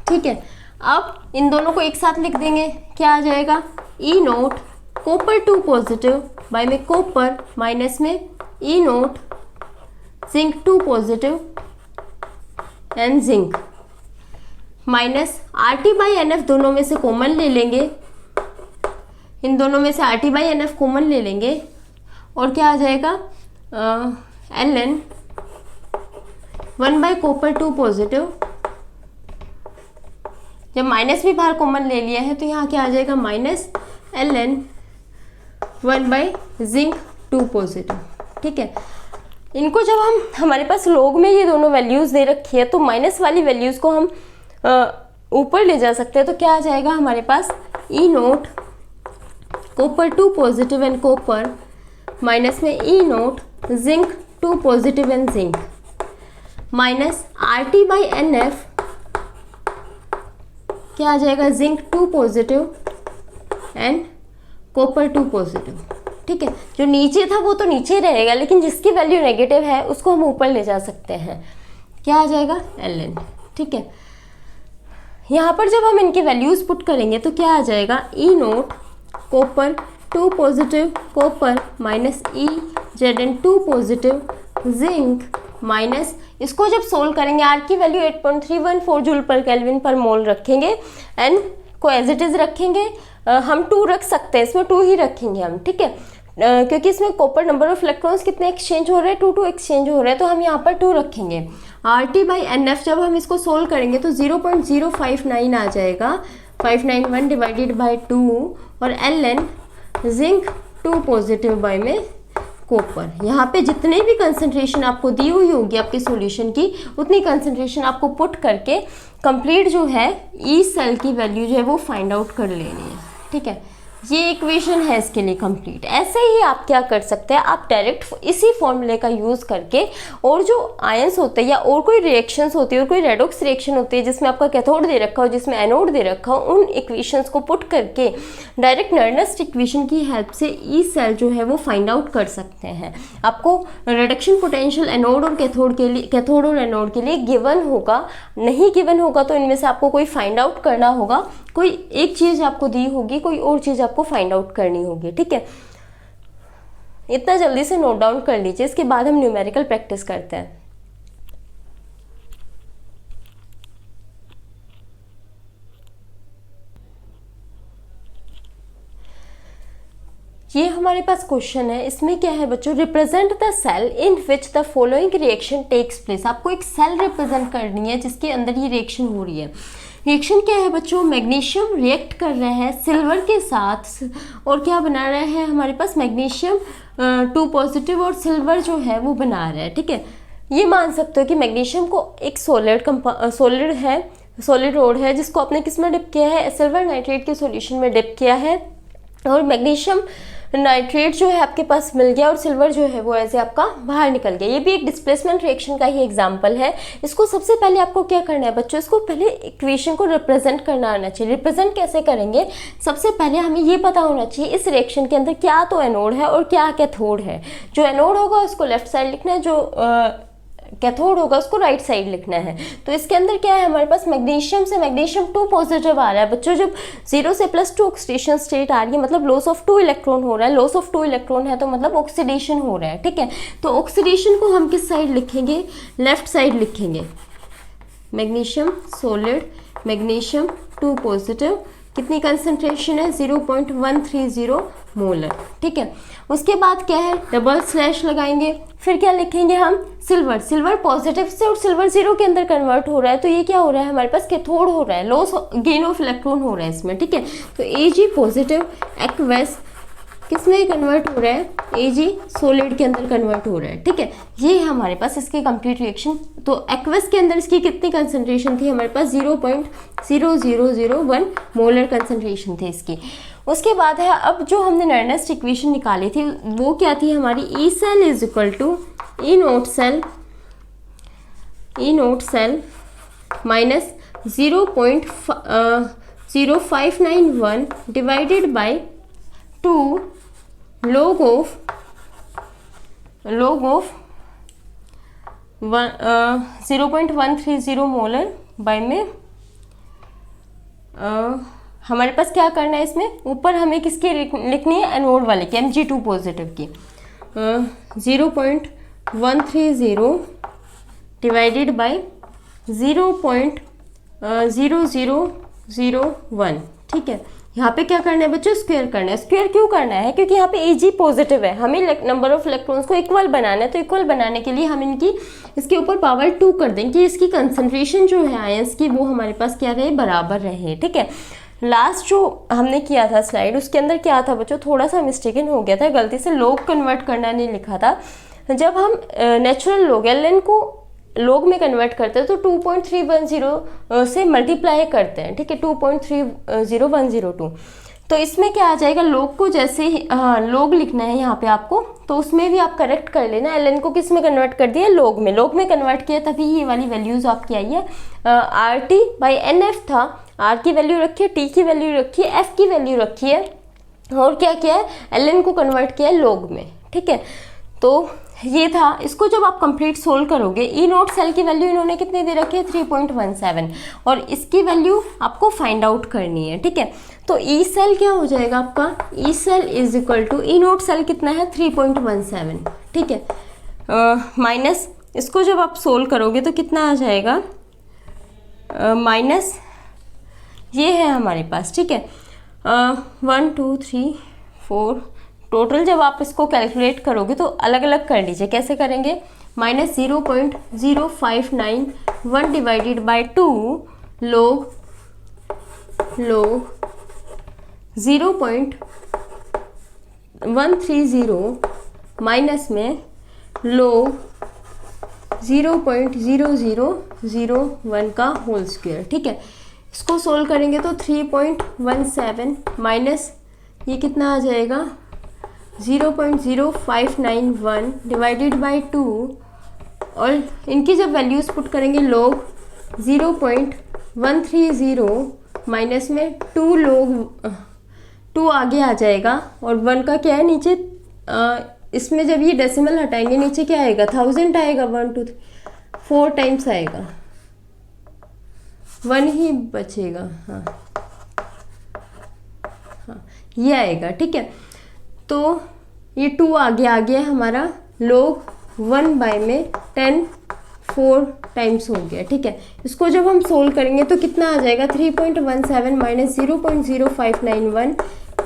ठीक है, अब इन दोनों को एक साथ लिख देंगे, क्या आ जाएगा, E note copper 2 positive by में कॉपर माइनस में E naught zinc 2 positive and zinc minus R T by N F, दोनों में से कॉमन ले लेंगे, इन दोनों में से R T by N F common ले लेंगे और क्या आ जाएगा, L N 1 by copper 2 positive जब माइनस भी बाहर कॉमन ले लिया है तो यहाँ क्या आ जाएगा माइनस Ln 1 जिंक 2 पॉजिटिव। ठीक है, इनको जब हम हमारे पास लॉग में ये दोनों वैल्यूज़ दे रखी है तो माइनस वाली वैल्यूज़ को हम ऊपर ले जा सकते हैं। तो क्या आ जाएगा हमारे पास E note copper 2 positive and copper minus में E naught zinc 2 positive and zinc minus RT/NF क्या आ जाएगा zinc 2 positive and copper 2 positive. ठीक है, जो नीचे था वो तो नीचे रहेगा, लेकिन जिसकी वैल्यू नेगेटिव है उसको हम ऊपर ले जा सकते हैं। क्या आ जाएगा Ln। ठीक है, यहाँ पर जब हम इनकी वैल्यूज़ पुट करेंगे तो क्या आ जाएगा E note copper 2 positive copper minus E Zn 2 positive zinc minus, इसको जब सोल्व करेंगे आर की वैल्यू 8.314 जूल पर केल्विन पर मोल रखेंगे, एन को एज इट इज़ रखेंगे। हम 2 रख सकते हैं, इसमें 2 ही रखेंगे हम। ठीक है, क्योंकि इसमें कॉपर नंबर ऑफ इलेक्ट्रॉन्स कितने एक्सचेंज हो रहे हैं, 2 एक्सचेंज हो रहे हैं, तो हम यहाँ पर 2 रखेंगे। RT/NF जब हम इसको सोल्व करेंगे तो 0.059 आ जाएगा, 591 डिवाइडेड बाई 2, और Ln जिंक 2 पॉजिटिव बाई में कॉपर। यहाँ पे जितने भी कंसंट्रेशन आपको दी हुई होगी आपके सॉल्यूशन की, उतनी कंसंट्रेशन आपको पुट करके कंप्लीट जो है ई सेल की वैल्यू जो है वो फाइंड आउट कर लेनी है। ठीक है, ये इक्वेशन है इसके लिए कंप्लीट। ऐसे ही आप क्या कर सकते हैं, आप डायरेक्ट इसी फॉर्मूले का यूज़ करके, और जो आयंस होते हैं या और कोई रिएक्शंस होती है और कोई रेडॉक्स रिएक्शन होती है जिसमें आपका कैथोड दे रखा हो, जिसमें एनोड दे रखा हो, उन इक्वेशंस को पुट करके डायरेक्ट नर्नेस्ट इक्वेशन की हेल्प से ई सेल जो है वो फाइंड आउट कर सकते हैं। आपको रिडक्शन पोटेंशियल एनोड और कैथोड के लिए, कैथोड और एनोड के लिए गिवन होगा, नहीं गिवन होगा तो इनमें से आपको कोई फाइंड आउट करना होगा। कोई एक चीज़ आपको दी होगी, कोई और चीज़ आपको फाइंड आउट करनी होगी। ठीक है, इतना जल्दी से नोट डाउन कर लीजिए, इसके बाद हम न्यूमेरिकल प्रैक्टिस करते हैं। ये हमारे पास क्वेश्चन है, इसमें क्या है बच्चों, represent the cell in which the following reaction takes place. आपको एक सेल रिप्रेजेंट करनी है जिसके अंदर ये रिएक्शन हो रही है। रिएक्शन क्या है बच्चों, मैग्नीशियम रिएक्ट कर रहे हैं सिल्वर के साथ, और क्या बना रहा है हमारे पास मैग्नीशियम 2 पॉजिटिव और सिल्वर जो है वो बना रहा है। ठीक है, ये मान सकते हो कि मैग्नीशियम को एक सॉलिड रोड है जिसको आपने किस में डिप किया है, सिल्वर नाइट्रेट के सॉल्यूशन में डिप किया है, और मैग्नीशियम नाइट्रेट जो है आपके पास मिल गया और सिल्वर जो है वो ऐसे आपका बाहर निकल गया। ये भी एक डिस्प्लेसमेंट रिएक्शन का ही एग्जांपल है। इसको सबसे पहले आपको क्या करना है बच्चों, इसको पहले इक्वेशन को रिप्रेजेंट करना आना चाहिए। रिप्रेजेंट कैसे करेंगे, सबसे पहले हमें ये पता होना चाहिए इस रिएक्शन के अंदर क्या तो एनोड है और क्या कैथोड है। जो एनोड होगा उसको लेफ्ट साइड लिखना है, जो कैथोड होगा उसको राइट साइड लिखना है। तो इसके अंदर क्या है हमारे पास, मैग्नीशियम से मैग्नीशियम 2 पॉजिटिव आ रहा है बच्चों। जब 0 से +2 ऑक्सीडेशन स्टेट आ रही है मतलब लॉस ऑफ 2 इलेक्ट्रॉन हो रहा है। लॉस ऑफ 2 इलेक्ट्रॉन है तो मतलब ऑक्सीडेशन हो रहा है। ठीक है, तो ऑक्सीडेशन को हम किस साइड लिखेंगे, लेफ्ट साइड लिखेंगे। मैग्नीशियम सॉलिड, मैग्नीशियम 2 पॉजिटिव, कितनी कंसंट्रेशन है 0.130 मोलर। ठीक है, उसके बाद क्या है, डबल स्लैश लगाएंगे, फिर क्या लिखेंगे हम, सिल्वर। सिल्वर पॉजिटिव से और सिल्वर 0 के अंदर कन्वर्ट हो रहा है, तो ये क्या हो रहा है हमारे पास, कैथोड हो रहा है, लॉस गेन ऑफ इलेक्ट्रॉन हो रहा है इसमें। ठीक है, तो Ag पॉजिटिव एक्वस किस में कन्वर्ट हो रहा है, Ag सॉलिड के अंदर कन्वर्ट हो रहा है। ठीक है, ये है हमारे पास इसकी कंप्लीट रिएक्शन। तो एक्वस के अंदर इसकी कितनी कंसंट्रेशन थी हमारे पास, 0.0001 मोलर कंसंट्रेशन थी इसकी। उसके बाद है, अब जो हमने नर्नेस्ट इक्वेशन निकाली थी वो क्या थी हमारी, E cell is equal to E note cell minus 0.0591 divided by 2 log of 0.130 molar by में हमारे पास क्या करना है इसमें, ऊपर हमें किसकी लिखनी है, एनोड वाले की, Mg2 पॉजिटिव की। 0.130 डिवाइडेड बाय 0.0001। ठीक है, यहाँ पे क्या करना है बच्चों, स्क्वायर करना है। स्क्वायर क्यों करना है, क्योंकि यहाँ पे Ag पॉजिटिव है, हमें नंबर ऑफ इलेक्ट्रॉन्स को इक्वल बनाना है। तो इक्वल बनाने के लिए हम इसके ऊपर पावर 2 कर देंगे, इसकी कंसंट्रेशन जो है आयंस की वो हमारे पास क्या रहे, बराबर रहे। ठीक है, लास्ट जो हमने किया था स्लाइड, उसके अंदर क्या था बच्चों, थोड़ा सा मिस्टेकन हो गया था, गलती से log कन्वर्ट करना नहीं लिखा था। जब हम नेचुरल log ln को log में कन्वर्ट करते हैं तो 2.310 से मल्टीप्लाई करते हैं। ठीक है, 2.30102। तो इसमें क्या आ जाएगा, log को जैसे ही log लिखना है यहाँ पे आपको, तो उसमें भी आप करेक्ट कर लेना। ln को किस में कन्वर्ट कर दिया, log में। log में कन्वर्ट किया तभी ये वाली वैल्यूज़ आपकी आई है। RT/NF था, R की वैल्यू रखी है, T की वैल्यू रखी है, F की वैल्यू रखी है, और क्या किया है, ln को कन्वर्ट किया है log में। ठीक है, तो ये था। इसको जब आप कंप्लीट सोल्व करोगे, ई नोट सेल की वैल्यू इन्होंने कितनी दे रखी है, 3.17, और इसकी वैल्यू आपको फाइंड आउट करनी है। ठीक है, तो ई सेल क्या हो जाएगा आपका, E cell is equal to E note cell कितना है, 3.17। ठीक है, माइनस इसको जब आप सोल्व करोगे तो कितना आ जाएगा, माइनस ये है हमारे पास। ठीक है, 1 2 3 4 टोटल जब आप इसको कैलकुलेट करोगे तो अलग अलग कर लीजिए। कैसे करेंगे, -0.0591 डिवाइडेड बाय 2 log 0.130 माइनस में log 0.0001 का होल स्क्वायर। ठीक है, इसको सोल्व करेंगे तो 3.17 माइनस ये कितना आ जाएगा, 0.0591 डिवाइडेड बाई 2, और इनकी जब वैल्यूज़ पुट करेंगे log 0.130 माइनस में 2 log 2 आगे आ जाएगा, और 1 का क्या है नीचे, इसमें जब ये डेसिमल हटाएंगे नीचे क्या आएगा, 1000 आएगा, 1 2 3 4 टाइम्स आएगा, 1 ही बचेगा। हाँ हाँ, ये आएगा। ठीक है, तो ये 2 आगे आ गया हमारा, log 1 बाय में 10 4 टाइम्स हो गया। ठीक है, इसको जब हम सोल्व करेंगे तो कितना आ जाएगा, 3.17 माइनस 0.0591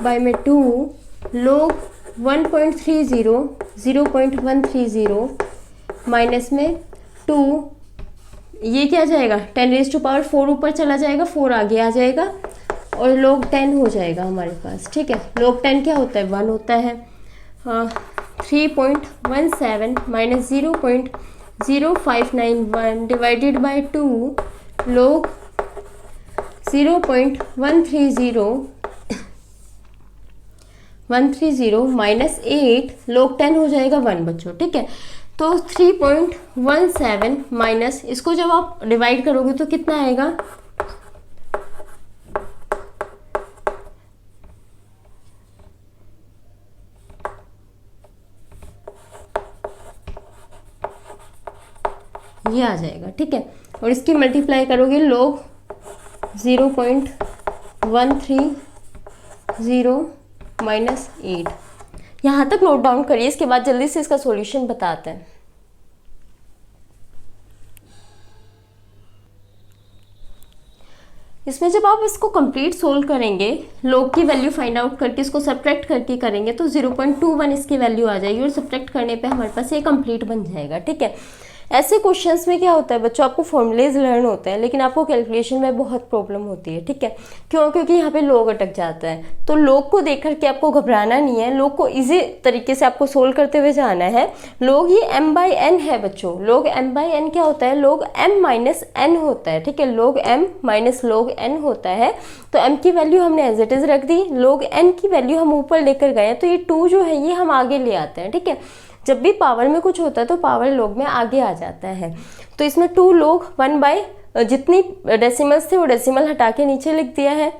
बाय में 2 log 1.30 0.130 माइनस में 2, ये क्या जाएगा, 10⁴ ऊपर चला जाएगा, 4 आगे आ जाएगा, और log 10 हो जाएगा हमारे पास। ठीक है, log 10 क्या होता है, 1 होता है। 3.17 minus 0.0591 divided by 2 log 0.130 minus 8 log 10 हो जाएगा 1 बच्चों। ठीक है, तो 3.17 माइनस, इसको जब आप डिवाइड करोगे तो कितना आएगा, ये आ जाएगा। ठीक है, और इसकी मल्टीप्लाई करोगे log 0.130 माइनस 8। यहाँ तक नोट डाउन करिए, इसके बाद जल्दी से इसका सॉल्यूशन बताते हैं। इसमें जब आप इसको कंप्लीट सोल्व करेंगे, log की वैल्यू फाइंड आउट करके इसको सब्ट्रैक्ट करके करेंगे तो 0.21 इसकी वैल्यू आ जाएगी, और सब्ट्रैक्ट करने पे हमारे पास ये कंप्लीट बन जाएगा। ठीक है, ऐसे क्वेश्चंस में क्या होता है बच्चों, आपको फॉर्मूलेज लर्न होते हैं लेकिन आपको कैलकुलेशन में बहुत प्रॉब्लम होती है। ठीक है, क्यों, क्योंकि यहाँ पे log अटक जाता है। तो log को देख करके आपको घबराना नहीं है, log को इजी तरीके से आपको सोल्व करते हुए जाना है। log ये m/n है बच्चों, log m/n क्या होता है, log m माइनस n होता है। ठीक है, log m minus log n होता है। तो m की वैल्यू हमने एज इट इज़ रख दी, log n की वैल्यू हम ऊपर लेकर गए, तो ये 2 जो है ये हम आगे ले आते हैं। ठीक है, जब भी पावर में कुछ होता है तो पावर log में आगे आ जाता है। तो इसमें 2 log 1 बाय जितनी डेसिमल्स थे वो डेसिमल हटा के नीचे लिख दिया है।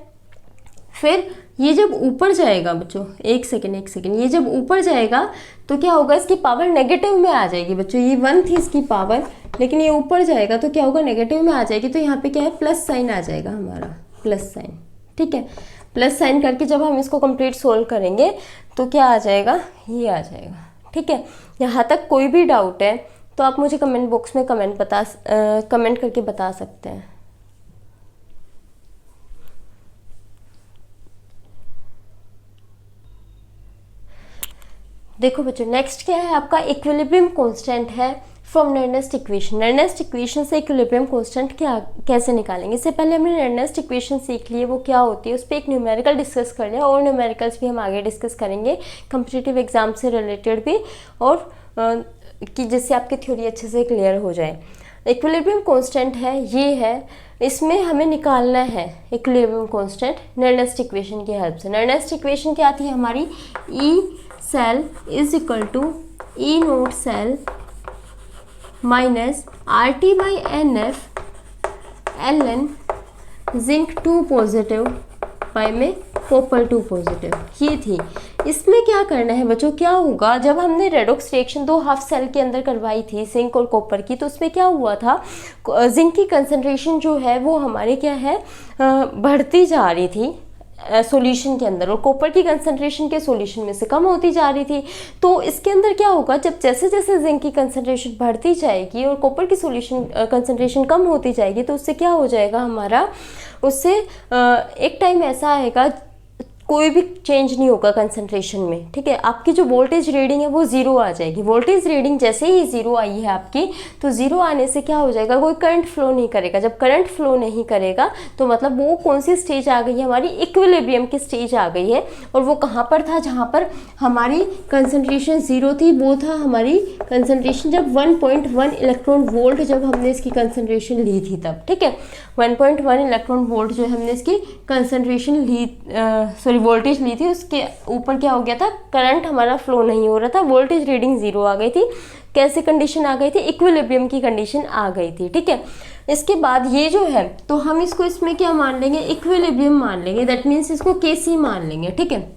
फिर ये जब ऊपर जाएगा बच्चों, एक सेकेंड, ये जब ऊपर जाएगा तो क्या होगा, इसकी पावर नेगेटिव में आ जाएगी बच्चों। ये 1 थी इसकी पावर, लेकिन ये ऊपर जाएगा तो क्या होगा, नेगेटिव में आ जाएगी। तो यहाँ पे क्या है, प्लस साइन आ जाएगा हमारा, प्लस साइन। ठीक है, प्लस साइन करके जब हम इसको कंप्लीट सोल्व करेंगे तो क्या आ जाएगा, ये आ जाएगा। ठीक है, यहाँ तक कोई भी डाउट है तो आप मुझे कमेंट बॉक्स में कमेंट करके बता सकते हैं। देखो बच्चों, नेक्स्ट क्या है आपका, इक्विलिब्रियम कांस्टेंट है फ्रॉम नर्नेस्ट इक्वेशन। नर्नेस्ट इक्वेशन से इक्विलिब्रियम कांस्टेंट क्या कैसे निकालेंगे। इससे पहले हमने नर्नेस्ट इक्वेशन सीख ली है, वो क्या होती है, उस पर एक न्यूमेरिकल डिस्कस कर लिया, और न्यूमेरिकल्स भी हम आगे डिस्कस करेंगे कॉम्पिटिटिव एग्जाम से रिलेटेड भी, और कि जिससे आपकी थ्योरी अच्छे से क्लियर हो जाए। इक्विलिब्रियम कांस्टेंट है, ये है, इसमें हमें निकालना है इक्विलिब्रियम कांस्टेंट नर्नेस्ट इक्वेशन की हेल्प से। नर्नेस्ट इक्वेशन क्या आती है हमारी, E cell is equal to E note cell minus R T by N F L N zinc 2 positive by में कॉपर 2 पॉजिटिव, ये थी। इसमें क्या करना है बच्चों, क्या होगा, जब हमने रेडॉक्स रिएक्शन 2 हाफ सेल के अंदर करवाई थी जिंक और कॉपर की, तो उसमें क्या हुआ था, जिंक की कंसंट्रेशन जो है वो हमारे क्या है बढ़ती जा रही थी सॉल्यूशन के अंदर, और कॉपर की कंसंट्रेशन के सॉल्यूशन में से कम होती जा रही थी। तो इसके अंदर क्या होगा, जब जैसे जैसे जिंक की कंसंट्रेशन बढ़ती जाएगी और कॉपर की सॉल्यूशन कंसंट्रेशन कम होती जाएगी, तो उससे क्या हो जाएगा हमारा, उससे एक टाइम ऐसा आएगा कोई भी चेंज नहीं होगा कंसंट्रेशन में, ठीक है। आपकी जो वोल्टेज रीडिंग है वो ज़ीरो आ जाएगी। वोल्टेज रीडिंग जैसे ही ज़ीरो आई है आपकी, तो ज़ीरो आने से क्या हो जाएगा, कोई करंट फ्लो नहीं करेगा। जब करंट फ्लो नहीं करेगा तो मतलब वो कौन सी स्टेज आ गई है हमारी, इक्विलिब्रियम की स्टेज आ गई है। और वो कहाँ पर था, जहाँ पर हमारी कंसंट्रेशन ज़ीरो थी, वो था हमारी कंसंट्रेशन जब 1.1 इलेक्ट्रॉन वोल्ट जब हमने इसकी कंसंट्रेशन ली थी तब, ठीक है। 1.1 इलेक्ट्रॉन वोल्ट जो हमने इसकी कंसंट्रेशन ली, वोल्टेज ली थी, उसके ऊपर क्या हो गया था, करंट हमारा फ्लो नहीं हो रहा था, वोल्टेज रीडिंग ज़ीरो आ गई थी। कैसे कंडीशन आ गई थी, इक्विलिब्रियम की कंडीशन आ गई थी, ठीक है। इसके बाद ये जो है, तो हम इसको इसमें क्या मान लेंगे, इक्विलिब्रियम मान लेंगे, दैट मीन्स इसको केसी मान लेंगे, ठीक है।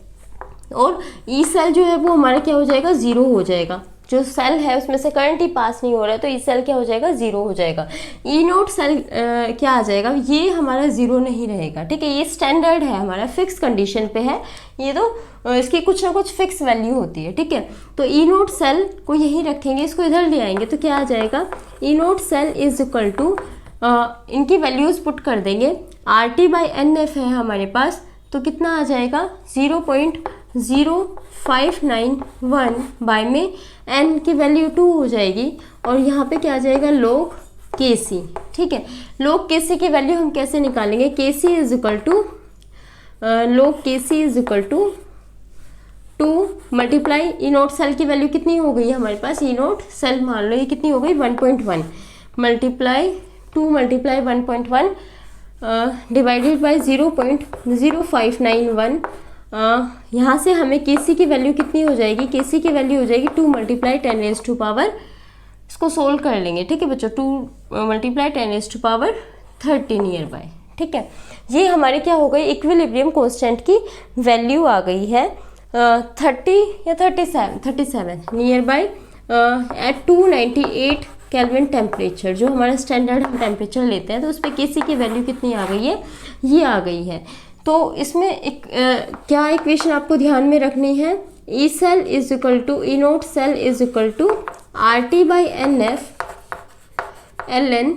और ई सेल जो है वो हमारा क्या हो जाएगा, ज़ीरो हो जाएगा। जो सेल है उसमें से करंट ही पास नहीं हो रहा है, तो ई सेल क्या हो जाएगा, ज़ीरो हो जाएगा। ई नोट सेल क्या आ जाएगा, ये हमारा ज़ीरो नहीं रहेगा, ठीक है। ये स्टैंडर्ड है हमारा, फिक्स कंडीशन पे है ये, तो इसकी कुछ ना कुछ फिक्स वैल्यू होती है, ठीक है। तो ई नोट सेल को यहीं रखेंगे, इसको इधर ले आएंगे, तो क्या आ जाएगा, E note cell is equal to, इनकी वैल्यूज़ पुट कर देंगे, R T by N F है हमारे पास, तो कितना आ जाएगा 0.0591 बाय में एन की वैल्यू 2 हो जाएगी, और यहाँ पे क्या आ जाएगा, लोग के सी, ठीक है। लोग के सी की वैल्यू हम कैसे निकालेंगे, के सी इज इक्वल टू, लोग के C is equal to 2 multiply E note cell की वैल्यू कितनी हो गई है हमारे पास, ई नोट सेल मान लो ये कितनी हो गई 1.1 मल्टीप्लाई 2 मल्टीप्लाई 1.1 डिवाइडेड बाई 0.0591। यहाँ से हमें केसी की वैल्यू कितनी हो जाएगी, केसी की वैल्यू हो जाएगी 2 मल्टीप्लाई 10 रेज़ टू पावर, इसको सोल्व कर लेंगे, ठीक है बच्चों, 2 multiply 10 raise to power 30 near by, ठीक है। ये हमारे क्या हो गई, इक्विलिब्रियम कांस्टेंट की वैल्यू आ गई है 30 या 37 near by at 298 kelvin temperature, जो हमारा स्टैंडर्ड हम टेम्परेचर लेते हैं, तो उस पर केसी की वैल्यू कितनी आ गई है, ये आ गई है। तो इसमें एक क्या इक्वेशन आपको ध्यान में रखनी है, E cell is equal to E note cell is equal to R T by N F L n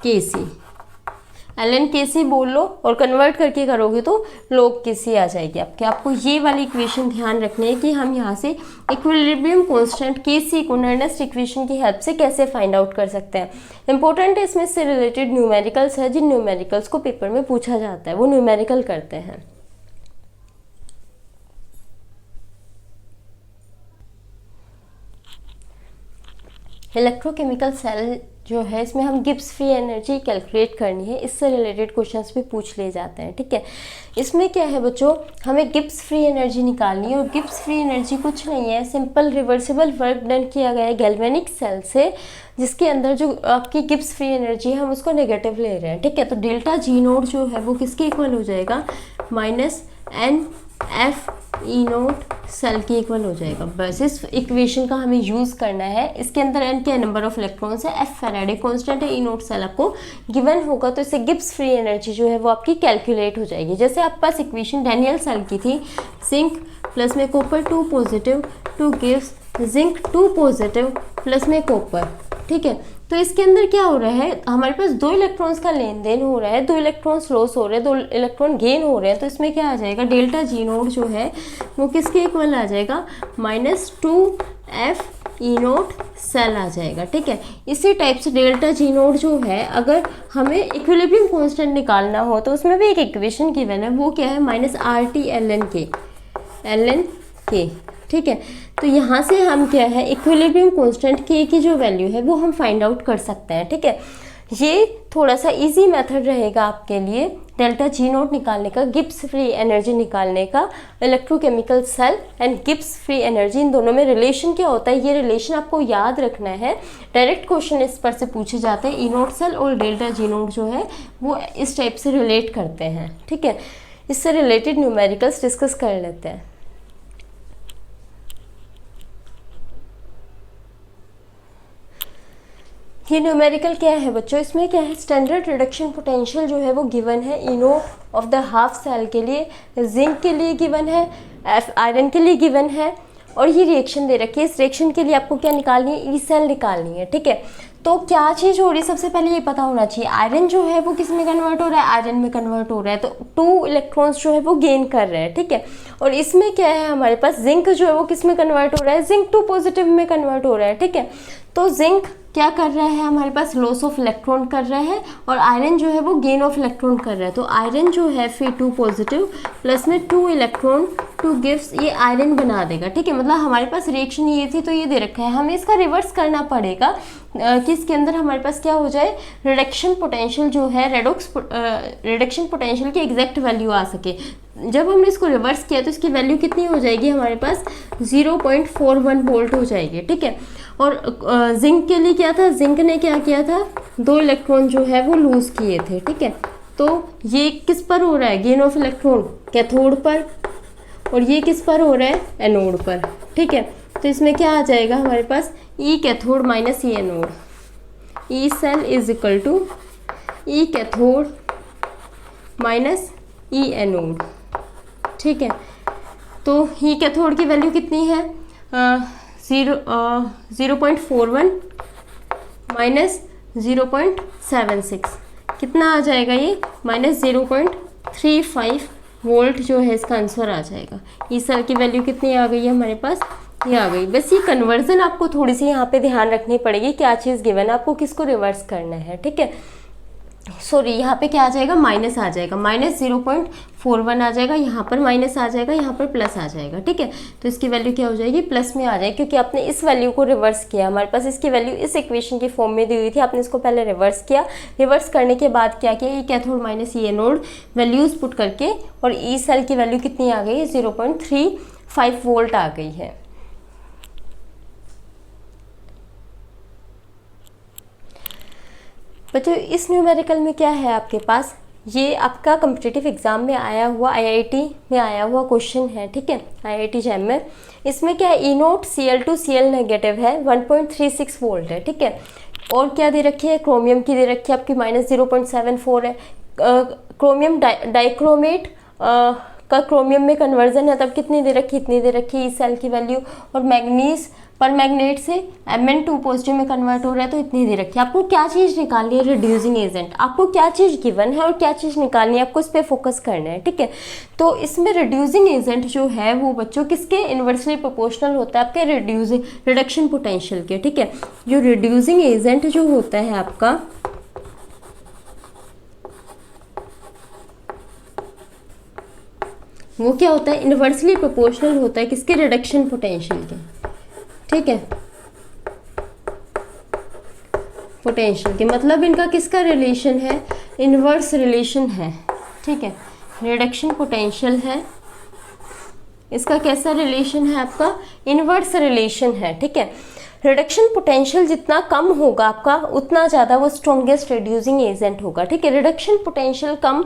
K C, L n K सी बोल लो और कन्वर्ट करके करोगे तो लोग के सी आ जाएगी आपके। आपको ये वाली इक्वेशन ध्यान रखनी है कि हम यहाँ से इक्विलिब्रियम कांस्टेंट के सी को नर्नेस्ट इक्वेशन की हेल्प से कैसे फाइंड आउट कर सकते हैं। इंपॉर्टेंट है, इसमें से रिलेटेड न्यूमेरिकल्स है, जिन न्यूमेरिकल्स को पेपर में पूछा जाता है वो न्यूमेरिकल करते हैं। इलेक्ट्रोकेमिकल सेल जो है, इसमें हम गिब्स फ्री एनर्जी कैलकुलेट करनी है, इससे रिलेटेड क्वेश्चंस भी पूछ ले जाते हैं, ठीक है। इसमें क्या है बच्चों, हमें गिब्स फ्री एनर्जी निकालनी है, और गिब्स फ्री एनर्जी कुछ नहीं है, सिंपल रिवर्सिबल वर्क डन किया गया है गैल्वेनिक सेल से, जिसके अंदर जो आपकी गिब्स फ्री एनर्जी है हम उसको नेगेटिव ले रहे हैं, ठीक है। तो डेल्टा जी नोट जो है वो किसके इक्वल हो जाएगा, minus n F E note cell के इक्वल हो जाएगा। बस इस इक्वेशन का हमें यूज़ करना है। इसके अंदर एन के नंबर ऑफ इलेक्ट्रॉन्स है, एफ फैराडे कांस्टेंट है, ई नोट सेल आपको गिवन होगा, तो इससे गिब्स फ्री एनर्जी जो है वो आपकी कैलकुलेट हो जाएगी। जैसे आपके पास इक्वेशन डैनियल सेल की थी, जिंक प्लस में copper 2 positive two gives zinc 2 positive plus में कॉपर, ठीक है। तो इसके अंदर क्या हो रहा है, हमारे पास 2 इलेक्ट्रॉन्स का लेन देन हो रहा है, 2 इलेक्ट्रॉन्स लॉस हो रहे हैं, 2 इलेक्ट्रॉन गेन हो रहे हैं। तो इसमें क्या आ जाएगा, डेल्टा जी नोट जो है वो किसके इक्वल आ जाएगा, -2f ई नोट सेल आ जाएगा। ठीक है, इसी टाइप से डेल्टा जी नोट जो है, अगर हमें इक्विलिब्रियम कांस्टेंट निकालना हो तो उसमें भी एक इक्वेशन गिवन है, वो क्या है, -RT ln k। ठीक है, तो यहाँ से हम क्या है, इक्विलिब्रियम कांस्टेंट k की जो वैल्यू है वो हम फाइंड आउट कर सकते हैं। ठीक है, ये थोड़ा सा इजी मेथड रहेगा आपके लिए डेल्टा जी नोट निकालने का, गिब्स फ्री एनर्जी निकालने का। Electrochemical cell and Gibbs free energy, इन दोनों में रिलेशन क्या होता है, ये रिलेशन आपको याद रखना है। डायरेक्ट क्वेश्चन इस पर से पूछे जाते हैं। ई नोट सेल और डेल्टा जी नोट जो है वो इस टाइप से रिलेट करते हैं। ठीक है, इससे रिलेटेड न्यूमेरिकल्स डिस्कस कर लेते हैं। ये न्यूमेरिकल क्या है बच्चों, इसमें क्या है, स्टैंडर्ड रिडक्शन पोटेंशियल जो है वो गिवन है इनो ऑफ द हाफ सेल के लिए, जिंक के लिए गिवन है, आयरन के लिए गिवन है, और ये रिएक्शन दे रखी है। इस रिएक्शन के लिए आपको क्या निकालनी है, ई सेल निकालनी है। ठीक है, तो क्या चीज़ हो रही है, सबसे पहले ये पता होना चाहिए, आयरन जो है वो किस में कन्वर्ट हो रहा है, आयरन में कन्वर्ट हो रहा है, तो 2 इलेक्ट्रॉन्स जो है वो गेन कर रहे हैं। ठीक है, और इसमें क्या है, हमारे पास जिंक जो है वो किस में कन्वर्ट हो रहा है, जिंक 2 पॉजिटिव में कन्वर्ट हो रहा है। ठीक है, तो जिंक क्या कर रहा है, हमारे पास लॉस ऑफ इलेक्ट्रॉन कर रहा है, और आयरन जो है वो गेन ऑफ इलेक्ट्रॉन कर रहा है। तो आयरन जो है फिर 2 पॉजिटिव प्लस में 2 इलेक्ट्रॉन 2 गिव्स, ये आयरन बना देगा। ठीक है, मतलब हमारे पास रिएक्शन ये थी तो ये दे रखा है, हमें इसका रिवर्स करना पड़ेगा कि इसके अंदर हमारे पास क्या हो जाए, रिडक्शन पोटेंशियल जो है, रिडक्शन पोटेंशियल की एग्जैक्ट वैल्यू आ सके। जब हमने इसको रिवर्स किया तो इसकी वैल्यू कितनी हो जाएगी, हमारे पास 0.41 वोल्ट हो जाएगी। ठीक है, और जिंक के लिए क्या था, जिंक ने क्या किया था, 2 इलेक्ट्रॉन जो है वो लूज किए थे। ठीक है, तो ये किस पर हो रहा है, गेन ऑफ इलेक्ट्रॉन कैथोड पर, और ये किस पर हो रहा है, एनोड पर। ठीक है, तो इसमें क्या आ जाएगा हमारे पास, E cathode minus E anode, E cell is equal to E cathode minus E anode. ठीक है, तो ई कैथोड की वैल्यू कितनी है, 0.41 माइनस 0.76, कितना आ जाएगा ये, -0.35 वोल्ट जो है इसका आंसर आ जाएगा। ई सेल की वैल्यू कितनी आ गई है हमारे पास, ये आ गई। बस ये कन्वर्जन आपको थोड़ी सी यहाँ पे ध्यान रखनी पड़ेगी, क्या चीज़ गिवन है, आपको किसको रिवर्स करना है। ठीक है, सॉरी यहाँ पे क्या आ जाएगा, माइनस आ जाएगा, -0.41 आ जाएगा, यहाँ पर माइनस आ जाएगा, यहाँ पर प्लस आ जाएगा। ठीक है, तो इसकी वैल्यू क्या हो जाएगी, प्लस में आ जाएगी, क्योंकि आपने इस वैल्यू को रिवर्स किया। हमारे पास इसकी वैल्यू इस इक्वेशन की फॉर्म में दी हुई थी, आपने इसको पहले रिवर्स किया। रिवर्स करने के बाद क्या किया, ई cathode minus E anode values put करके, और ई सेल की वैल्यू कितनी आ गई, 0.35 वोल्ट आ गई है। बच्चों इस न्यूमेरिकल में क्या है आपके पास, ये आपका कम्पिटिटिव एग्जाम में आया हुआ, आईआईटी में आया हुआ क्वेश्चन है। ठीक है, आईआईटी जैम में। इसमें क्या है, E note Cl2 Cl negative है, 1.36 वोल्ट है। ठीक है, और क्या दे रखी है, क्रोमियम की दे रखी है आपकी -0.74 है। क्रोमियम डाइक्रोमेट का क्रोमियम में कन्वर्जन है, तब कितनी दे रखी, इतनी दे रखी ई सेल की वैल्यू। और मैग्नीज पर मैग्नेट से Mn2 पॉजिटिव में कन्वर्ट हो रहा है, तो इतनी दे रखी है। आपको क्या चीज़ निकालनी है, रिड्यूसिंग एजेंट, आपको क्या चीज़ गिवन है और क्या चीज़ निकालनी है, आपको इस पर फोकस करना है। ठीक है, तो इसमें रिड्यूसिंग एजेंट जो है वो बच्चों किसके इन्वर्सली प्रोपोर्शनल होता है, आपके रिडक्शन पोटेंशियल के। ठीक है, जो रिड्यूसिंग एजेंट जो होता है आपका, वो क्या होता है, इन्वर्सली प्रोपोर्शनल होता है किसके, रिडक्शन पोटेंशियल के। ठीक है, पोटेंशियल के, मतलब इनका किसका रिलेशन है, इन्वर्स रिलेशन है। ठीक है, रिडक्शन पोटेंशियल है, इसका कैसा रिलेशन है आपका, इन्वर्स रिलेशन है। ठीक है, रिडक्शन पोटेंशियल जितना कम होगा आपका, उतना ज़्यादा वो स्ट्रॉन्गेस्ट रिड्यूसिंग एजेंट होगा। ठीक है, रिडक्शन पोटेंशियल कम,